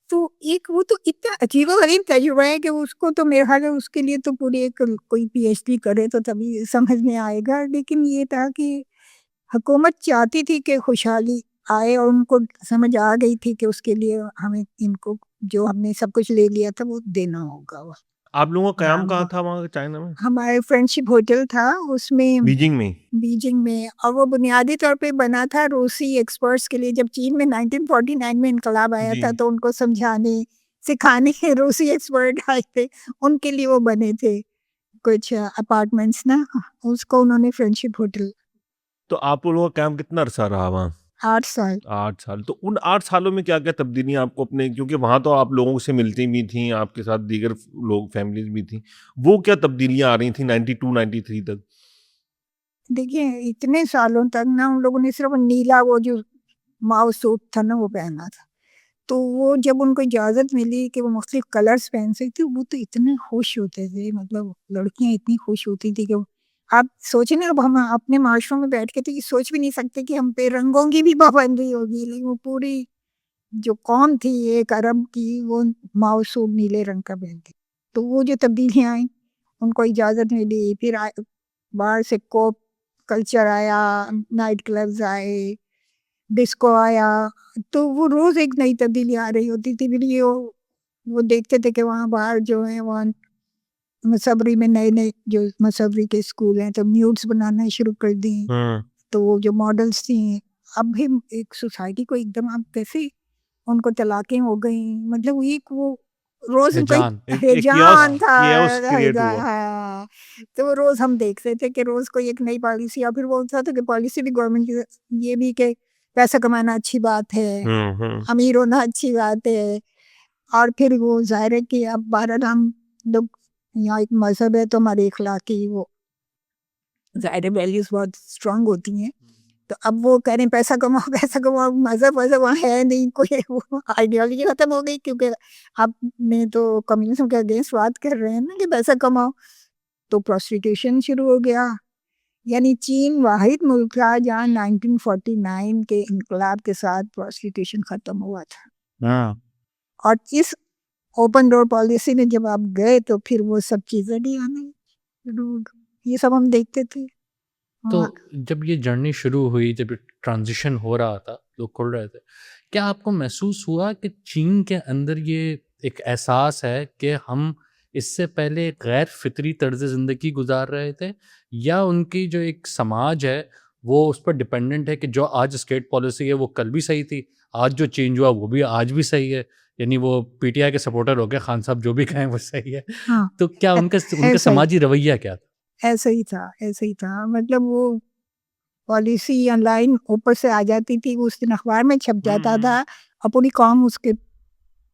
تو ایک وہ تو اتنا عجیب و غریب تجربہ ہے کہ اس کو تو میرے خیال ہے اس کے لیے تو پوری ایک کوئی پی ایچ ڈی کرے تو تبھی سمجھ میں آئے گا. لیکن یہ تھا کہ حکومت چاہتی تھی کہ خوشحالی آئے، اور ان کو سمجھ آ گئی تھی کہ اس کے لیے ہمیں ان کو جو ہم نے سب کچھ لے لیا تھا وہ دینا ہوگا. آپ لوگوں کا قیام کہاں تھا وہاں چائنا میں؟ ہمارے فرینڈشپ ہوٹل تھا اس میں، بیجنگ میں، اور وہ بنیادی طور پہ بنا تھا روسی ایکسپرٹس کے لیے. جب چین میں 1949 میں انقلاب آیا تھا تو ان کو سمجھانے سکھانے کے روسی ایکسپرٹ آئے تھے، ان کے لیے وہ بنے تھے کچھ اپارٹمنٹس نا، اس کو انہوں نے فرینڈشپ ہوٹل. تو آپ لوگوں کا قیام کتنا عرصہ رہا وہاں؟ 8 سال. 8 سال. تو ان 8 سالوں میں کیا کیا تبدیلیاں آپ کو اپنے، کیونکہ وہاں تو آپ لوگوں سے ملتی بھی تھیں، آپ کے ساتھ دیگر لوگ فیملیز بھی تھیں، وہ کیا تبدیلیاں آ رہی تھیں 92 93 تک؟ دیکھیے اتنے سالوں تک نا ان لوگوں نے صرف نیلا وہ جو ماؤ سوٹ تھا نا وہ پہنا تھا. تو وہ جب ان کو اجازت ملی کہ وہ مختلف کلرز پہن سکتے، وہ تو اتنے خوش ہوتے تھے، مطلب لڑکیاں اتنی خوش ہوتی تھی کہ آپ سوچیں نا، اب ہم اپنے معاشروں میں بیٹھ کے تو یہ سوچ بھی نہیں سکتے کہ ہم پہ رنگوں کی بھی پابندی ہوگی، لیکن وہ پوری جو قوم تھی ایک عرب کی وہ معصوم نیلے رنگ کا پہنتی. تو وہ جو تبدیلیاں آئیں ان کو اجازت ملی، پھر باہر سے کوپ کلچر آیا، نائٹ کلبز آئے، ڈسکو آیا تو وہ روز ایک نئی تبدیلی آ رہی ہوتی تھی. پھر یہ وہ دیکھتے تھے کہ وہاں باہر جو ہیں وہاں مصوری میں نئے نئے جو مصوری کے اسکول ہیں تو میوٹس بنانا شروع کر دیں. تو وہ جو ماڈلس تھیں اب بھی ایک سوسائٹی کو ایک دم اب کیسے ان کو طلاقیں ہو گئیں, مطلب ایک وہ روز ان کا ہیجان تھا. تو وہ روز ہم دیکھتے تھے کہ روز کوئی ایک نئی پالیسی, یا پھر وہ ہوتا تھا کہ پالیسی بھی گورنمنٹ کی یہ بھی کہ پیسہ کمانا اچھی بات ہے, امیر ہونا اچھی بات ہے. اور پھر وہ ظاہر ہے کہ اب بہرحال ہم لوگ یہاں ایک مذہب ہے تو ہمارے اخلاقی وہ ظاہر ویلیوز بہت اسٹرانگ ہوتی ہیں. تو اب وہ کہہ رہے ہیں پیسہ کماؤ, مذہب وہاں ہے نہیں, کوئی وہ آئیڈیالوجی ختم ہو گئی, کیونکہ اب میں تو کمیونزم کے اگینسٹ بات کر رہے ہیں نا کہ پیسہ کماؤ. تو پروسٹیٹیوشن شروع ہو گیا. یعنی چین واحد ملک تھا جہاں 1949 کے انقلاب کے ساتھ پروسٹیٹیوشن ختم ہوا تھا. اور اس اوپن ڈور پالیسی میں جب آپ گئے تو پھر وہ سب چیزیں بھی آنے, یہ سب ہم دیکھتے تھے. تو جب یہ جرنی شروع ہوئی, جب ٹرانزیشن ہو رہا تھا, لوگ کھل رہے تھے, کیا آپ کو محسوس ہوا کہ چین کے اندر یہ ایک احساس ہے کہ ہم اس سے پہلے غیر فطری طرز زندگی گزار رہے تھے, یا ان کی جو ایک سماج ہے وہ اس پر ڈپینڈنٹ ہے کہ جو آج اسٹیٹ پالیسی ہے وہ کل بھی صحیح تھی, آج جو چینج ہوا وہ بھی آج بھی صحیح ہے, یعنی وہ پی ٹی آئی کے سپورٹر ہو گئے, خان صاحب جو بھی کہیں وہ صحیح ہے. تو کیا ان کا سماجی رویہ کیا تھا؟ ایسا ہی تھا. مطلب وہ پالیسی یا لائن اوپر سے آ جاتی تھی, اس دن اخبار میں چھپ جاتا تھا, اور پوری قوم اس کے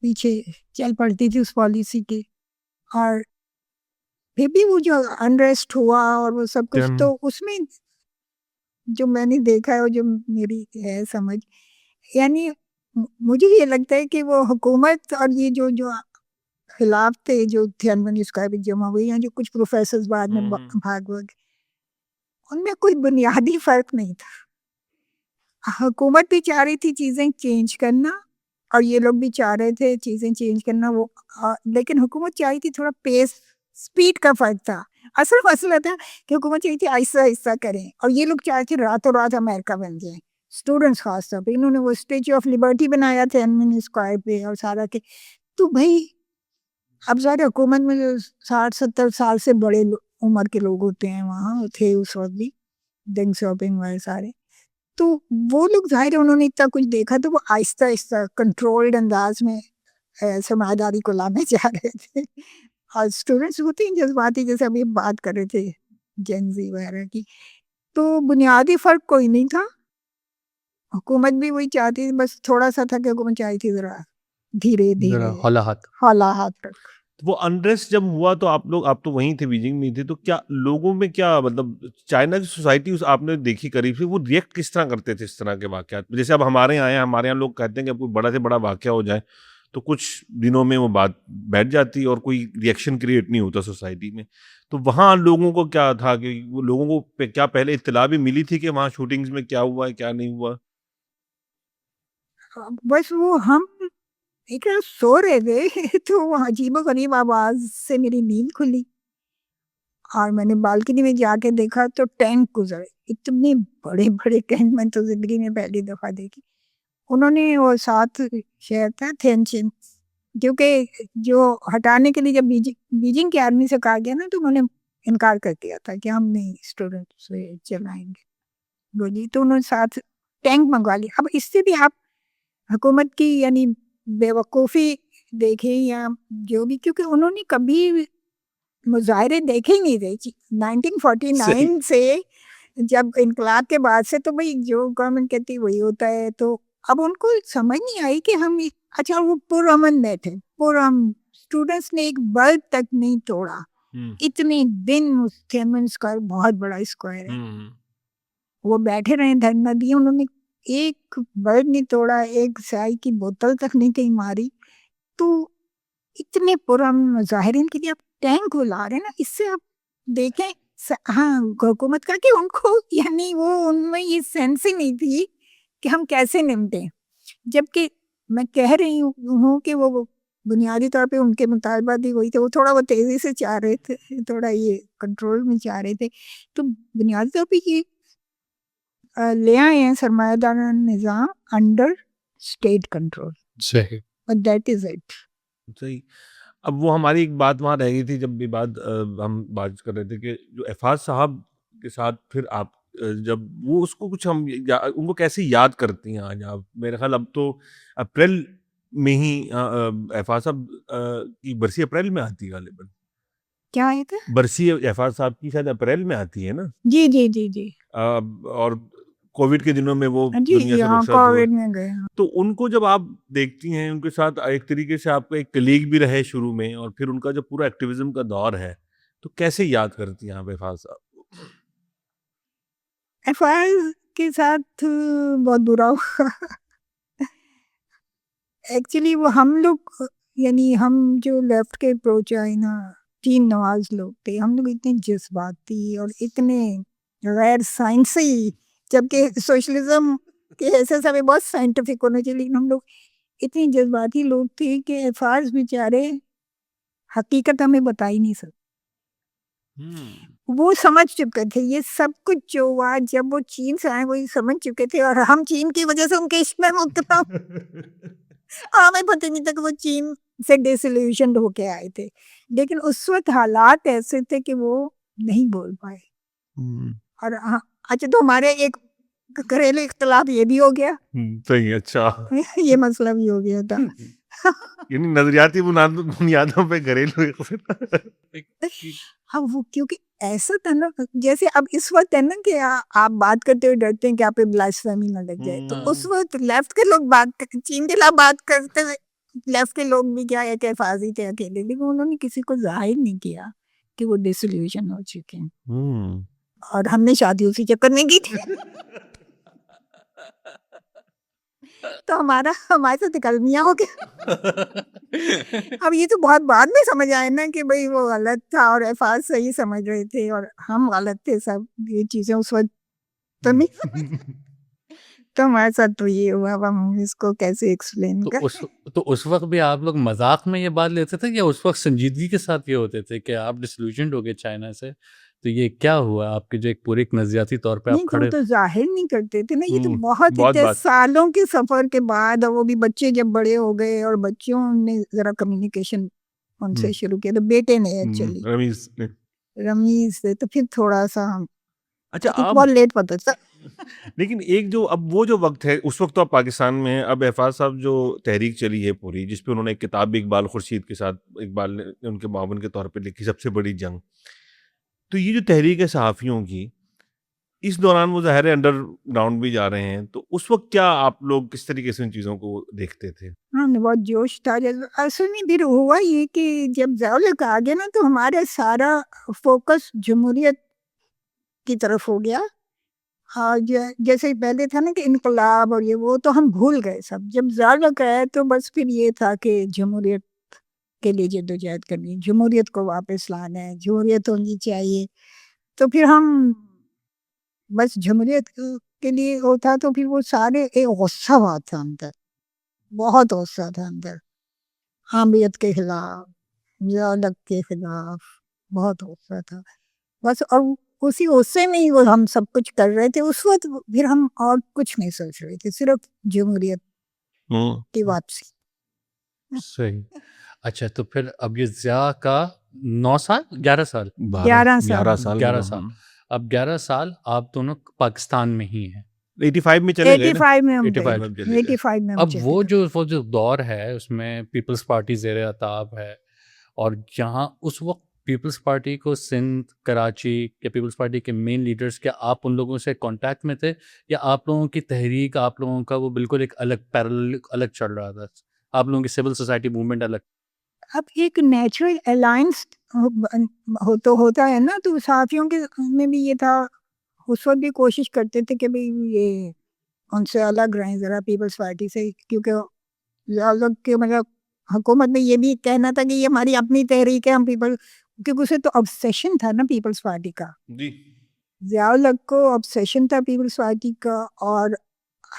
پیچھے چل پڑتی تھی اس پالیسی کی. اور پھر بھی وہ جو انریسٹ ہوا اور وہ سب کچھ, تو اس میں جو میں نے دیکھا ہے اور جو میری ہے سمجھ, یعنی مجھے یہ لگتا ہے کہ وہ حکومت اور یہ جو خلاف تھے جو اس کا بھی جمع ہوئی ہیں, جو کچھ پروفیسرز بعد میں بھاگ گئے, ان میں کوئی بنیادی فرق نہیں تھا. حکومت بھی چاہ رہی تھی چیزیں چینج کرنا, اور یہ لوگ بھی چاہ رہے تھے چیزیں چینج کرنا, وہ لیکن حکومت چاہی تھی تھوڑا پیس سپیڈ کا فرق تھا. اصل مسئلہ تھا کہ حکومت چاہیے تھی آہستہ آہستہ کریں, اور یہ لوگ چاہتے تھے راتوں رات امریکہ بن جائیں. اسٹوڈنٹس خاص طور پہ انہوں نے وہ اسٹیچو آف لبرٹی بنایا تھا اسکوائر پہ, اور سارا کے تو بھائی اب ظاہر حکومت میں 60-70 سال سے بڑے عمر کے لوگ ہوتے ہیں, وہاں تھے اس وقت بھی ڈنگ شاپنگ والے سارے, تو وہ لوگ ظاہر انہوں نے اتنا کچھ دیکھا تو وہ آہستہ آہستہ کنٹرولڈ انداز میں سرمایہ داری کو لانے چاہ رہے تھے. اور اسٹوڈنٹس ہوتے ہیں جذباتی, جیسے ابھی بات کر رہے تھے جنزی وغیرہ کی, تو بنیادی فرق کوئی نہیں تھا. حکومت بھی وہی چاہتی تھی, بس تھوڑا سا تھا کہ حکومت چاہی تھی ذرا دھیرے دھیرے حالات تک. وہ انریسٹ جب ہوا تو آپ تو وہیں تھے, بیجنگ میں تھے, تو کیا لوگوں میں کیا مطلب چائنا کی سوسائٹی آپ نے دیکھی قریب سے, وہ ریئیکٹ کس طرح کرتے تھے اس طرح کے واقعات؟ جیسے اب ہمارے یہاں آئے, ہمارے یہاں لوگ کہتے ہیں کہ اب کوئی بڑا سے بڑا واقعہ ہو جائے تو کچھ دنوں میں وہ بات بیٹھ جاتی اور کوئی ریئیکشن کریٹ نہیں ہوتا سوسائٹی میں. تو وہاں لوگوں کو کیا تھا کہ وہ لوگوں کو کیا پہلے اطلاع بھی ملی تھی کہ وہاں شوٹنگز میں کیا ہوا ہے کیا نہیں ہوا؟ بس وہ ہم ایک سو رہے تھے تو وہ عجیب و غریب آواز سے میری نیند کھلی, اور میں نے بالکنی میں جا کے دیکھا تو ٹینک گزرے, اتنے بڑے بڑے ٹینک میں تو زندگی میں پہلی دفعہ دیکھی. انہوں نے وہ ساتھ شہر تھا تھینچن, کیونکہ جو ہٹانے کے لیے جب بیجنگ کی آرمی سے کہا گیا نا, تو انہوں نے انکار کر دیا تھا کہ ہم نہیں اسٹوڈنٹ سے چلائیں گے گولی, تو انہوں نے ساتھ ٹینک منگوا لی. اب اس سے بھی آپ حکومت کی یعنی بے وقوفی دیکھیں یا جو بھی, کیونکہ انہوں نے کبھی مظاہرے دیکھے ہی نہیں تھے 1949 سے, جب انقلاب کے بعد سے تو بھائی جو گورنمنٹ کہتی وہی ہوتا ہے. تو اب ان کو سمجھ نہیں آئی کہ ہم اچھا وہ پرامن میں تھے, اسٹوڈنٹس نے ایک بلب تک نہیں توڑا, اتنے دن اسکوائر بہت بڑا اسکوائر ہے, وہ بیٹھے رہے دھرنا دیے, انہوں نے ایک بلب نہیں توڑا, ایک چائے کی بوتل تک نہیں کہیں ماری. تو اتنے پرامن مظاہرین کے لیے آپ ٹینک کو لا رہے ہیں نا, اس سے آپ دیکھیں ہاں حکومت کا کہ ان کو یعنی وہ ان میں یہ سینس ہی نہیں تھی کہ ہم کیسے نمٹیں. جبکہ میں کہہ رہی ہوں کہ وہ بنیادی طور پہ ان کے مطالبات بھی وہی تھے, وہ تھوڑا وہ تیزی سے چاہ رہے تھے, تھوڑا یہ کنٹرول میں چاہ رہے تھے. تو بنیادی طور پہ یہ لے آئے ہیں سرمایہ دارانہ نظام انڈر اسٹیٹ کنٹرول، صحیح. But that is it. صحیح. اب وہ ہماری ایک بات وہاں رہ گئی تھی جب بھی ہم بات کر رہے تھے کہ جو ایفاز صاحب کے ساتھ پھر آپ جب وہ اس کو کچھ ہم ان کو کیسے یاد کرتی ہیں آج آپ؟ میرے خیال اب تو اپریل میں ہی ایفاز صاحب کی برسی اپریل میں آتی ہے غالباً. کیا ہے تھا؟ برسی ایفاز صاحب کی شاید اپریل میں آتی ہے نا. جی جی جی جی اور کووڈ کے دنوں میں وہ جی دنیا جی سے ہاں رخصت ہوئے. کووڈ میں گئے. تو ان کو جب آپ دیکھتی ہیں ان کے ساتھ ایک طریقے سے آپ کا ایک کلیگ بھی رہے شروع میں اور پھر ان کا جو پورا ایکٹیویزم کا دور ہے تو کیسے یاد کرتی ہیں آپ ایفاز صاحب کو؟ ایفاز کے ساتھ بہت برا ہوا. ایکچولی وہ ہم لوگ یعنی ہم جو لیفٹ کے اپروچ آئے نا، تین نواز لوگ تھے، ہم لوگ اتنے جذباتی اور اتنے غیر سائنسی، جبکہ سوشلزم کے حیثیت سے ہمیں بہت سائنٹیفک ہونا چاہیے، لیکن ہم لوگ اتنے جذباتی لوگ تھے کہ ایفاز بیچارے حقیقت ہمیں بتا ہی نہیں سکتے. وہ سمجھ چکے تھے یہ سب کچھ جو ہوا، جب وہ چین سے آئے وہی سمجھ چکے تھے، اور ہم چین کی وجہ سے ان کے عشق میں مبتلا. ہمیں پتہ نہیں تھا کہ وہ چین سے ڈیسلیوشن ہو کے آئے تھے، لیکن اس وقت حالات ایسے تھے کہ وہ نہیں بول پائے. اور اچھا تو ہمارے ایک گھریلو اختلاف یہ بھی ہو گیا. صحیح. اچھا یہ مسئلہ بھی ہو گیا تھا. یعنی نظریاتی بنیادوں پہ گھریلو ہاں وہ کیونکہ ایسا تھا نا، جیسے اب اس وقت ہے نا کہ آپ بات کرتے ہوئے ڈرتے ہیں کہ آپ پہ بلاسفیمی نہ لگ جائے، تو اس وقت لیفٹ کے لوگ چین کے خلاف بات کرتے ہوئے لیفٹ کے لوگ بھی کیا ہے کہ حفاظی تھے اکیلے، لیکن انہوں نے کسی کو ظاہر نہیں کیا کہ وہ ڈیسولیوشن ہو چکے ہیں. اور ہم نے شادی اسی چکر میں کی تھی. تو ہمارے ساتھ کلمیاں ہو گیا. اب یہ تو بہت بعد میں سمجھ آئے نا کہ بھئی وہ غلط تھا اور ایفاز صحیح سمجھ رہے تھے اور ہم غلط تھے. سب یہ چیزیں اس وقت تو نہیں تو ہمارے ساتھ تو یہ ہوا. اب ہم اس کو کیسے ایکسپلین کریں؟ تو اس وقت بھی آپ لوگ مذاق میں یہ بات لیتے تھے یا اس وقت سنجیدگی کے ساتھ یہ ہوتے تھے کہ آپ ڈسلیوژنڈ ہو گئے چائنا سے، تو یہ کیا ہوا آپ کے جو ایک پورے نظریاتی طور پہ آپ کھڑے؟ نہیں تو ظاہر نہیں کرتے تھے نا، یہ تو بہت اتنے سالوں کے سفر کے بعد، اور وہ بھی بچے جب بڑے ہو گئے اور بچوں نے ذرا کمیونیکیشن ان سے شروع کیا، تو بیٹے نے ایکچولی رمیز سے، تو پھر تھوڑا سا اچھا آپ بہت لیٹ پتہ تھا. لیکن ایک جو اب وہ جو وقت ہے اس وقت تو آپ پاکستان میں ہیں. اب ایفاز صاحب جو تحریک چلی ہے پوری، جس پہ انہوں نے ایک کتاب بھی اقبال خورشید کے ساتھ، اقبال نے ان کے معاون کے طور پہ لکھی، سب سے بڑی جنگ. تو یہ جو تحریک ہے صحافیوں کی، اس دوران وہ ظاہر انڈر گراؤنڈ بھی جا رہے ہیں، تو اس وقت کیا آپ لوگ کس طریقے سے ان چیزوں کو دیکھتے تھے؟ ہاں بہت جوش تھا. اصل میں پھر ہوا یہ کہ جب ضیاء آ گیا نا، تو ہمارا سارا فوکس جمہوریت کی طرف ہو گیا. جیسے پہلے تھا نا کہ انقلاب اور یہ وہ، تو ہم بھول گئے سب. جب ضیاء آیا تو بس پھر یہ تھا کہ جمہوریت کے لیے جدوجہد کرنی، جمہوریت کو واپس لانا ہے، جمہوریت ہونی چاہیے. تو پھر ہم بس جمہوریت کے لیے وہ تھا. تو پھر وہ سارے ایک غصہ ہوا تھا اندر، بہت غصہ تھا اندر، حامیت کے خلاف، ضیاء کے خلاف بہت غصہ تھا بس. اور اسی غصے میں ہی وہ ہم سب کچھ کر رہے تھے اس وقت. پھر ہم اور کچھ نہیں سوچ رہے تھے، صرف جمہوریت کی واپسی. صحیح. اچھا تو پھر اب یہ ضیاء کا 9 سال 11 سال 11 سال اب 11 سال آپ دونوں پاکستان میں ہی ہیں. 85 میں چلے گئے 85 میں ہم 85 میں اب وہ جو دور ہے اس میں پیپلز پارٹی زیر عطاب ہے، اور جہاں اس وقت پیپلز پارٹی کو سندھ، کراچی یا پیپلز پارٹی کے مین لیڈرز، کیا آپ ان لوگوں سے کانٹیکٹ میں تھے یا آپ لوگوں کی تحریک، آپ لوگوں کا وہ بالکل ایک الگ پیرل الگ چل رہا تھا، آپ لوگوں کی سول سوسائٹی موومنٹ الگ؟ اب ایک نیچرل الائنس ہوتا ہے نا، تو صحافیوں کے میں بھی یہ تھا. اس وقت بھی کوشش کرتے تھے کہ بھئی یہ ان سے الگ رہیں ذرا پیپلز پارٹی سے، کیونکہ کے مطلب حکومت میں یہ بھی کہنا تھا کہ یہ ہماری اپنی تحریک ہے، ہم کیونکہ اسے تو obsession تھا نا پیپلز پارٹی کا. ضیاء الحق کو obsession تھا پیپلز پارٹی کا، اور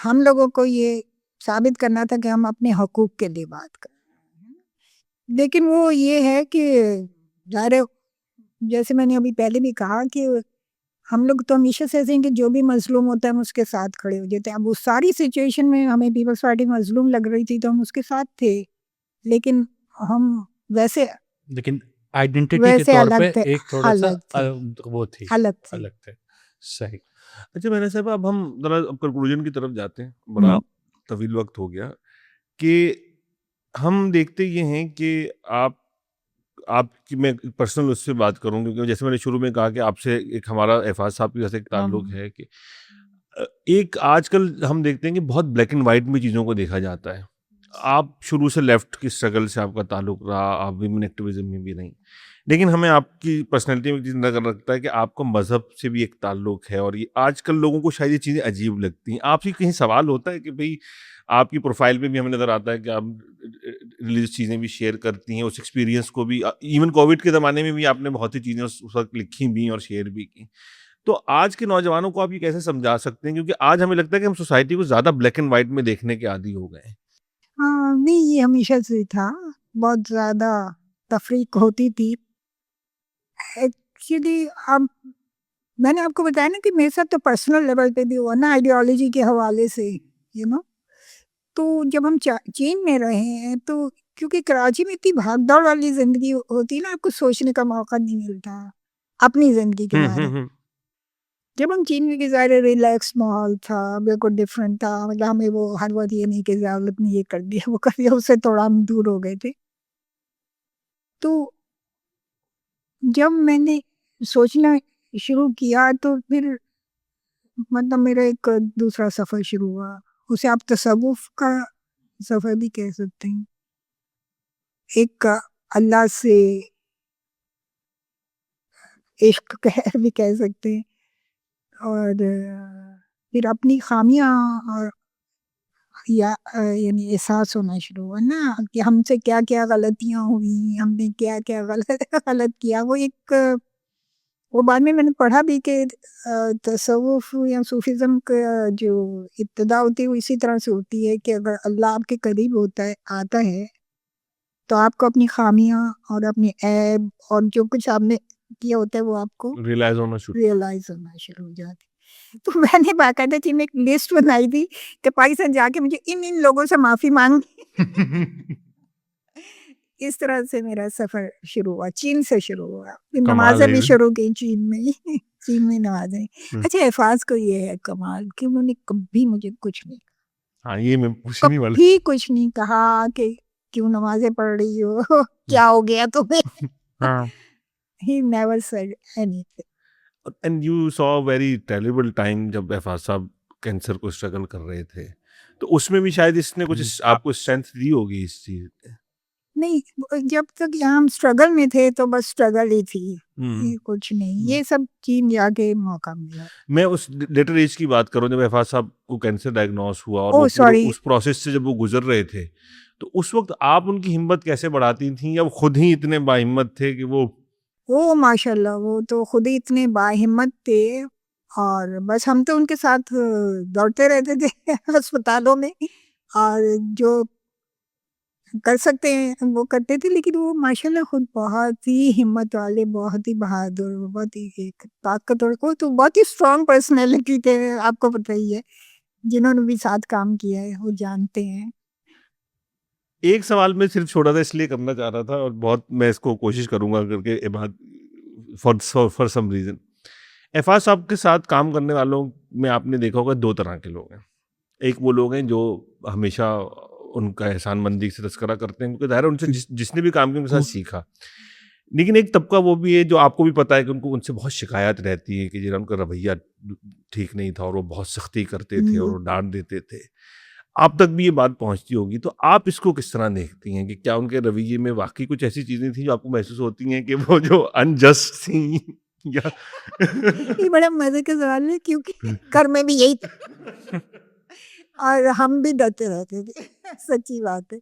ہم لوگوں کو یہ ثابت کرنا تھا کہ ہم اپنے حقوق کے لیے بات کریں. لیکن وہ یہ ہے کہ ظاہر جیسے میں نے ابھی پہلے بھی کہا کہ ہم لوگ تو ہمیشہ سے ایسے ہیں کہ جو بھی مظلوم ہوتا ہے ہم اس کے ساتھ کھڑے ہو جاتے ہیں. اب وہ ساری سچویشن میں ہمیں پیپلز پارٹی مظلوم لگ رہی تھی تو ہم اس کے ساتھ تھے, لیکن ہم ویسے لیکن آئیڈینٹی کے طور پہ ایک تھوڑا سا وہ تھی, الگ تھے. صحیح. اچھا مہناز صاحب, اب ہم ذرا کنکلوژن کی طرف جاتے ہیں, بڑا طویل وقت ہو گیا, کہ ہم دیکھتے یہ ہیں کہ آپ کی, میں پرسنل اس سے بات کروں کیونکہ جیسے میں نے شروع میں کہا کہ آپ سے ایک ہمارا احفاظ صاحب کے جیسے ایک تعلق ہے, کہ ایک آج کل ہم دیکھتے ہیں کہ بہت بلیک اینڈ وائٹ میں چیزوں کو دیکھا جاتا ہے. آپ شروع سے لیفٹ کی اسٹرگل سے آپ کا تعلق رہا, آپ ویمن ایکٹیویزم میں بھی رہیں, لیکن ہمیں آپ کی پرسنالٹی میں چیز نظر رکھتا ہے کہ آپ کو مذہب سے بھی ایک تعلق ہے, اور یہ آج کل لوگوں کو شاید یہ چیزیں عجیب لگتی ہیں. آپ سے کہیں سوال ہوتا ہے کہ بھئی آپ کی پروفائل پہ بھی ہمیں نظر آتا ہے کہ آپ ریلیجیس چیزیں بھی شیئر کرتی ہیں, اس ایکسپیرینس کو بھی, ایون کووڈ کے زمانے میں بھی آپ نے بہت سی چیزیں اس وقت لکھی بھی اور شیئر بھی کی. تو آج کے نوجوانوں کو آپ یہ کیسے سمجھا سکتے ہیں, کیونکہ آج ہمیں لگتا ہے کہ ہم سوسائٹی کو زیادہ بلیک اینڈ وائٹ میں دیکھنے کے عادی ہو گئے ہیں. ہاں نہیں, یہ ہمیشہ سے تھا, بہت زیادہ تفریق ہوتی تھی. ایکچولی اب میں نے آپ کو بتایا نا کہ میرے ساتھ تو پرسنل لیول پہ بھی ہوا نا, آئیڈیالوجی کے حوالے سے, تو جب ہم چین میں رہے ہیں تو کیونکہ کراچی میں اتنی بھاگ دوڑ والی زندگی ہوتی ہے نا, آپ کو سوچنے کا موقع نہیں ملتا اپنی زندگی کے بارے میں. جب ہم چین میں گزارے, ریلیکس ماحول تھا, بالکل ڈفرینٹ تھا, مطلب ہمیں وہ ہر وقت یہ نہیں کہ دولت نے یہ کر دیا وہ کر دیا, اس سے تھوڑا ہم دور ہو گئے تھے. تو جب میں نے سوچنا شروع کیا تو پھر مطلب میرا ایک دوسرا سفر شروع ہوا, اسے آپ تصوف کا سفر بھی کہہ سکتے ہیں, ایک اللہ سے عشق کہہ بھی کہہ سکتے ہیں, اور پھر اپنی خامیاں اور یعنی احساس ہونا شروع ہوا نا کہ ہم سے کیا کیا غلطیاں ہوئی, ہم نے کیا کیا غلط کیا. وہ ایک وہ بعد میں نے پڑھا بھی کہ تصوف یا صوفیزم کا جو ابتدا ہوتی ہے وہ اسی طرح سے ہوتی ہے کہ اگر اللہ آپ کے قریب آتا ہے تو آپ کو اپنی خامیاں اور اپنی عیب اور جو کچھ آپ نے کیا ہوتا ہے وہ آپ کو ریئلائز ہونا شروع ہو جاتی. تو میں نے باقاعدہ چیز میں ایک لسٹ بنائی تھی کہ پاکستان جا کے مجھے ان لوگوں سے معافی مانگی. اس طرح سے میرا سفر شروع ہوا, چین سے شروع ہوا. نمازیں بھی شروع کی چین میں نمازیں. اچھا حفاظ کو یہ ہے کمال کہ انہوں نے کبھی مجھے کچھ نہیں کہا, کبھی کچھ نہیں کہا کہ کیوں نمازیں پڑھ رہی ہو, کیا ہو گیا تمہیں. He never said anything. And you saw a very terrible time جب احفاظ صاحب کینسر کو اسٹرگل کر رہے تھے, تو اس میں بھی شاید اس نے کچھ آپ کو اسٹرینتھ دی ہوگی اس چیز میں. نہیں, جب تک یہاں ہم اسٹرگل میں تھے تو بس اسٹرگل ہی تھی, کچھ نہیں. یہ سب چین جا کے موقع ملا. میں اس لیٹر ایج کی بات کروں جب احفاظ صاحب کو کینسر ڈائگنوز ہوا اور اس پروسیس سے جب وہ گزر رہے تھے, تو اس وقت آپ ان کی ہمت کیسے بڑھاتی تھیں, یا وہ خود ہی اتنے باہمت تھے کہ وہ ماشاء اللہ وہ تو خود ہی اتنے باہمت تھے, اور بس ہم تو ان کے ساتھ دوڑتے رہتے تھے ہسپتالوں میں, اور جو کر سکتے ہیں وہ کرتے تھے. لیکن وہ ماشاء اللہ خود بہت ہی ہمت والے, بہت ہی بہادر, بہت ہی ایک طاقتور, کو تو بہت ہی اسٹرانگ پرسنالٹی تھے. آپ کو پتہ ہی ہے, جنہوں نے بھی ساتھ کام کیا ہے وہ جانتے ہیں. ایک سوال میں صرف چھوٹا تھا اس لیے کرنا چاہ رہا تھا, اور بہت میں اس کو کوشش کروں گا کر کے فار سم ریزن. احفاظ صاحب کے ساتھ کام کرنے والوں میں آپ نے دیکھا ہوگا دو طرح کے لوگ ہیں. ایک وہ لوگ ہیں جو ہمیشہ ان کا احسان مندی سے تذکرہ کرتے ہیں, کیونکہ ظاہر ان سے جس نے بھی کام کیا ان کے ساتھ سیکھا. لیکن ایک طبقہ وہ بھی ہے جو آپ کو بھی پتہ ہے کہ ان کو ان سے بہت شکایت رہتی ہے کہ جنہوں ان کا رویہ ٹھیک نہیں تھا, اور وہ بہت سختی کرتے تھے اور وہ ڈانٹ دیتے تھے. آپ تک بھی یہ بات پہنچتی ہوگی, تو آپ اس کو کس طرح دیکھتی ہیں کہ کیا ان کے رویے میں واقعی کچھ ایسی چیزیں تھیں جو آپ کو محسوس ہوتی ہیں کہ وہ جو انجسٹ تھیں, یا یہ بڑا مزے کا سوال ہے کیونکہ گھر میں بھی یہی تھا اور ہم بھی ڈرتے رہتے تھے, سچی بات ہے.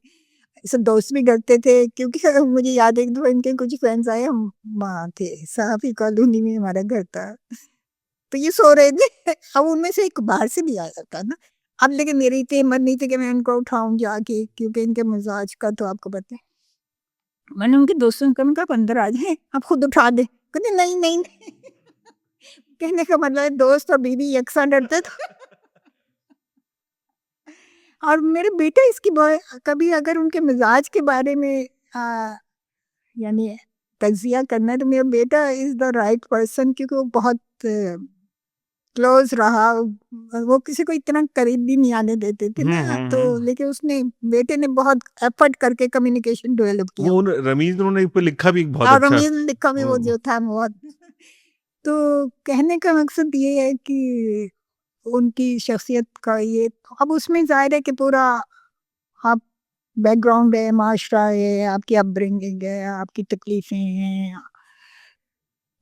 دوست بھی ڈرتے تھے کیونکہ مجھے یاد ہے ایک دفعہ ان کے کچھ فرینڈس آئے, ہم وہاں تھے صحافی کالونی میں ہمارا گھر تھا, تو یہ سو رہے تھے. اب ان میں سے ایک باہر سے بھی آیا تھا نا, اب لیکن میری اتنی ہمت نہیں تھی کہ میں ان کو اٹھاؤں جا کے, کیونکہ ان کے مزاج کا تو آپ کو پتہ ہے. میں نے ان کے دوستوں کو کہا اندر آ جائیں, آپ خود اٹھا دیں. کہتے نہیں کہنے کا مطلب ہے دوست اور بیوی یکساں ڈرتے تھے. اور میرے بیٹے اس کی کبھی اگر ان کے مزاج کے بارے میں یعنی تجزیہ کرنا ہے تو میرا بیٹا از دا رائٹ پرسن, کیونکہ وہ بہت کلوز رہا, وہ کسی کو اتنا قریب بھی نہیں آنے دیتے تھے نا, تو لیکن اس نے بیٹے نے بہت ایفرٹ کر کے کمیونیکیشن ڈیولپ کیا. وہ رمیز انہوں نے لکھا بھی بہت اور اچھا, رمیز نے لکھا بھی وہ جو تھا بہت. تو کہنے کا مقصد یہ ہے کہ ان کی شخصیت کا یہ, اب اس میں ظاہر ہے کہ پورا آپ بیک گراؤنڈ ہے, معاشرہ ہے, آپ کی اپ برنگنگ ہے, آپ کی تکلیفیں ہیں,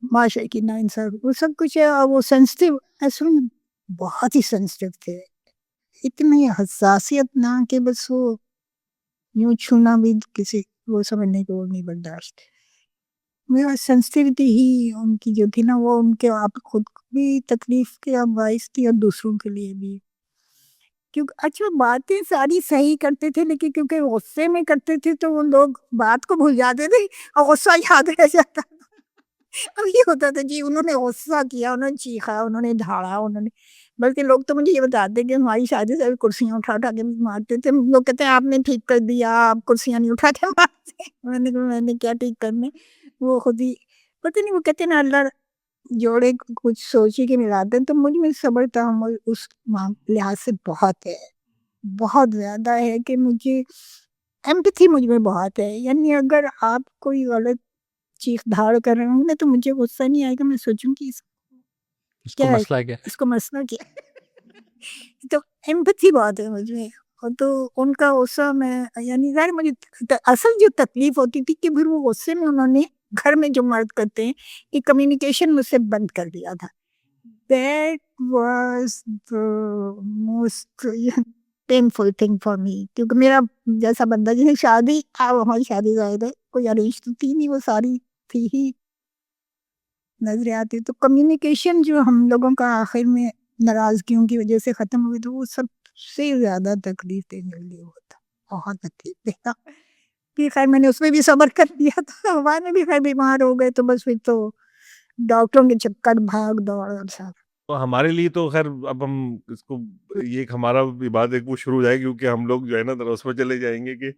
معاشرے کی ناانصاف, وہ سب کچھ ہے. اور وہ سینسٹیو, اصل بہت ہی سینسٹیو تھے, اتنی حساسیت نہ کہ بس وہ یوں چھونا بھی کسی وہ سمجھنے کو نہیں برداشت. میرا سینسٹیوٹی ہی ان کی جو تھی نا, وہ ان کے آپ خود بھی تکلیف کے باعث تھی اور دوسروں کے لیے بھی. کیونکہ اچھا باتیں ساری صحیح کرتے تھے, لیکن کیونکہ غصے میں کرتے تھے تو وہ لوگ بات کو بھول جاتے تھے اور غصہ یاد رہ جاتا. اب یہ ہوتا تھا جی انہوں نے غصہ کیا, انہوں نے چیخا, انہوں نے دھاڑا, انہوں نے, بلکہ لوگ تو مجھے یہ بتاتے کہ ہماری شادی سے کرسیاں اٹھا کے مارتے تھے. لوگ کہتے ہیں آپ نے ٹھیک کر دیا, آپ کرسیاں نہیں اٹھا کے مارتے. میں نے کیا ٹھیک کرنے, وہ خود ہی پتہ نہیں, وہ کہتے ہیں نا اللہ جوڑے کچھ سوچی کے ملاتے ہیں. تو مجھ میں صبر تحمل اس لحاظ سے بہت ہے, بہت زیادہ ہے, کہ مجھے ایمپتھی مجھ میں بہت ہے. یعنی اگر آپ کوئی غلط چیخ دھاڑ کر رہے ہوں گے تو مجھے غصہ نہیں آئے گا, میں سوچوں کہ اس کو مسئلہ کیا, اس کو مسئلہ کیا. تو ایمپتھی بہت ہے مجھ میں. اور تو ان کا غصہ میں, یعنی ظاہر مجھے اصل جو تکلیف ہوتی تھی کہ پھر وہ غصے میں انہوں نے گھر میں جو مرد کرتے ہیں کہ کمیونیکیشن مجھ سے بند کر دیا تھا. That was the most painful thing for me, کیونکہ میرا جیسا بندہ جسے شادی, ہماری شادی ظاہر ہے کوئی ارینج تو تھی نہیں, وہ ساری تھی ہی نظریاتی. تو کمیونیکیشن جو ہم لوگوں کا آخر میں ناراضگیوں کی وجہ سے ختم ہوئی, تو وہ سب سے زیادہ تکلیف دینے لیے ہوتا, بہت تکلیف دیتا. پھر خیر میں نے اس میں بھی صبر کر دیا تھا, بعد میں بھی خیر بیمار ہو گئے تو بس پھر تو ڈاکٹروں کے چکر بھاگ دوڑ اور سب. تو ہمارے لیے تو خیر اب ہم اس کو یہ ایک ہمارا بات ایک وہ شروع ہو جائے, کیونکہ ہم لوگ جو ہے نا اس میں چلے جائیں گے کہ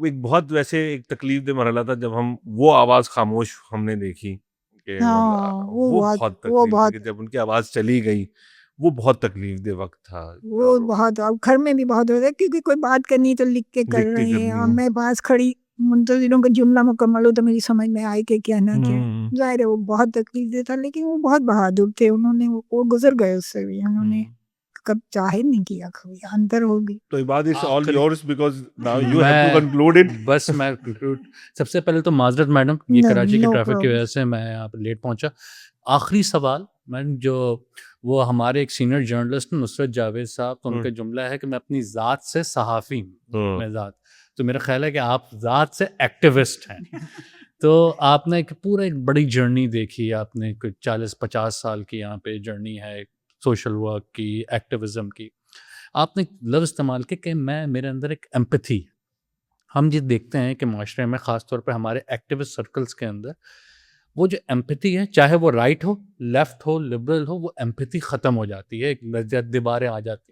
ایک بہت ویسے ایک تکلیف دہ مرحلہ تھا جب ہم وہ آواز خاموش ہم نے دیکھی کہ وہ بہت تکلیف دہ, جب ان کی آواز چلی گئی وہ بہت تکلیف دہ وقت تھا. وہ بہت, گھر میں بھی بہت ہوتا ہے کیونکہ کوئی بات کرنی تو لکھ کے کر رہے ہیں, اور میں پاس کھڑی منتظروں کا جملہ مکمل ہو تو میری سمجھ میں آئی کہ کہنا کیا. ظاہر ہے وہ بہت تکلیف دہ تھا, لیکن وہ بہت بہادر تھے, انہوں نے وہ گزر گئے اس سے بھی, انہوں نے کب ظاہر نہیں کیا, کبھی اندر ہوگی. تو عباد it's all yours because now you have to conclude it. بس میں سب سے پہلے تو معذرت میڈم, یہ کراچی کی ٹریفک کی وجہ سے میں یہاں پہ لیٹ پہنچا. آخری سوال میڈم, جو وہ ہمارے ایک سینئر جرنلسٹ نصرت جاوید صاحب, تو ان کا جملہ ہے کہ میں اپنی ذات سے صحافی ہوں, میں ذات, تو میرا خیال ہے کہ آپ ذات سے ایکٹیوسٹ ہیں. تو آپ نے ایک پورا ایک بڑی جرنی دیکھی, آپ نے کوئی 40-50 سال کی یہاں پہ جرنی ہے سوشل ورک کی, ایکٹیویزم کی. آپ نے لفظ استعمال کیا کہ میرے اندر ایک ایمپتھی. ہم یہ دیکھتے ہیں کہ معاشرے میں خاص طور پہ ہمارے ایکٹیوسٹ سرکلز کے اندر وہ جو ایمپتھی ہے, چاہے وہ رائٹ ہو, لیفٹ ہو, لبرل ہو, وہ ایمپتھی ختم ہو جاتی ہے, ایک دیواریں آ جاتی.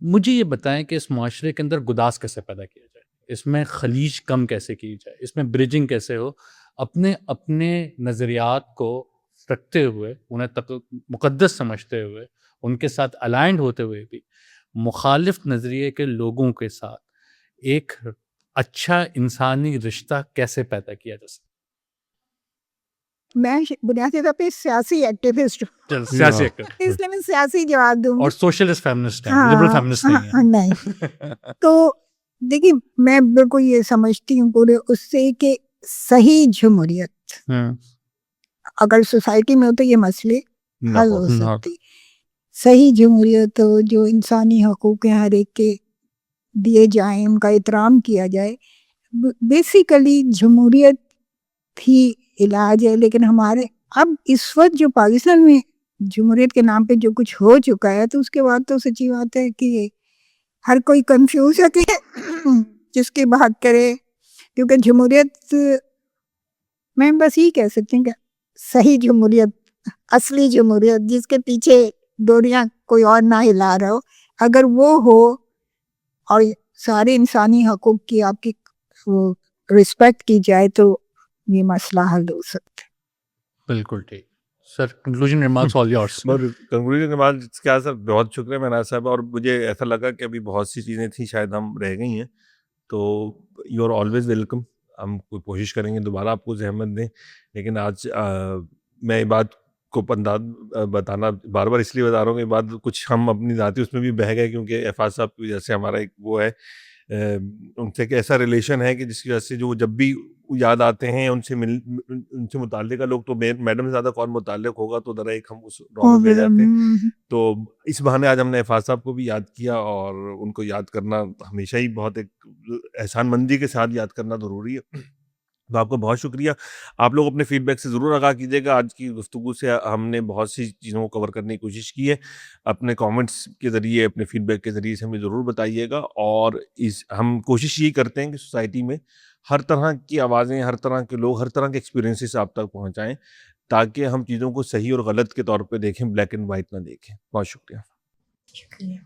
مجھے یہ بتائیں کہ اس معاشرے کے اندر گداز کیسے پیدا کیا جائے, اس میں خلیج کم کیسے کی جائے, اس میں برجنگ کیسے ہو, اپنے نظریات کو رکھتے ہوئے, انہیں مقدس سمجھتے ہوئے, ان کے ساتھ الائنڈ ہوتے ہوئے بھی مخالف نظریے کے لوگوں کے ساتھ ایک اچھا انسانی رشتہ کیسے پیدا کیا جا سکتا. میں بنیادی طور پہ سیاسی ایکٹیوسٹ ہوں, سیاسی ایکٹیوسٹ, اس لیے میں سیاسی جواب دوں گی. اور سوشلسٹ فیمنسٹ ہیں, لبرل فیمنسٹ نہیں ہیں. تو دیکھیے میں بالکل یہ سمجھتی ہوں پورے اس سے کہ صحیح جمہوریت اگر سوسائٹی میں ہو تو یہ مسئلے حل ہو سکتی. صحیح جمہوریت ہو جو انسانی حقوق ہر ایک کے دیے جائیں, ان کا احترام کیا جائے. بیسیکلی جمہوریت بھی علاج ہے, لیکن ہمارے اب اس وقت جو پاکستان میں جمہوریت کے نام پہ جو کچھ ہو چکا ہے, تو اس کے بعد تو سچی بات ہے کہ ہر کوئی کنفیوز ہے کہ جس کی بات کرے, کیونکہ جمہوریت میں بس یہی کہہ سکتی ہوں کہ صحیح جمہوریت اصلی جمہوریت جس کے پیچھے ڈوریاں کوئی اور نہ ہلا رہا ہو، اگر وہ ہو اور سارے انسانی حقوق کی آپ کی رسپیکٹ کی جائے تو یہ مسئلہ حل ہو سکتا ہے۔ بالکل ٹھیک سر، کنکلوژن ریمارکس آل یورس۔ کنکلوژن کے بعد کیا سر، بہت شکریہ مہناز صاحب، اور مجھے ایسا لگا کہ ابھی بہت سی چیزیں تھیں شاید ہم رہ گئی ہیں، تو یو آر آلویز ویلکم، ہم کوئی کوشش کریں گے دوبارہ آپ کو زحمت دیں، لیکن آج میں یہ بات کو بتانا بار بار اس لیے بتا رہا ہوں کہ بات کچھ ہم اپنی ذاتی اس میں بھی بہہ گئے، کیونکہ افاظ صاحب کی وجہ سے ہمارا ایک وہ ہے ان سے ایک ایسا ریلیشن ہے کہ جس کی وجہ سے جو جب بھی یاد آتے ہیں ان سے متعلق لوگ، تو میڈم سے زیادہ کون متعلق ہوگا، تو ذرا ایک ہم اس رول میں جاتے ہیں، تو اس بہانے آج ہم نے افاظ صاحب کو بھی یاد کیا، اور ان کو یاد کرنا ہمیشہ ہی بہت ایک احسان مندی کے ساتھ یاد کرنا ضروری ہے۔ تو آپ کا بہت شکریہ، آپ لوگ اپنے فیڈ بیک سے ضرور آگاہ کیجیے گا، آج کی گفتگو سے ہم نے بہت سی چیزوں کو کور کرنے کی کوشش کی ہے، اپنے کامنٹس کے ذریعے، اپنے فیڈ بیک کے ذریعے سے ہمیں ضرور بتائیے گا، اور ہم کوشش یہ کرتے ہیں کہ سوسائٹی میں ہر طرح کی آوازیں، ہر طرح کے لوگ، ہر طرح کے ایکسپیرینسز آپ تک پہنچائیں، تاکہ ہم چیزوں کو صحیح اور غلط کے طور پہ دیکھیں، بلیک اینڈ وائٹ نہ دیکھیں۔ بہت شکریہ۔ شکریہ۔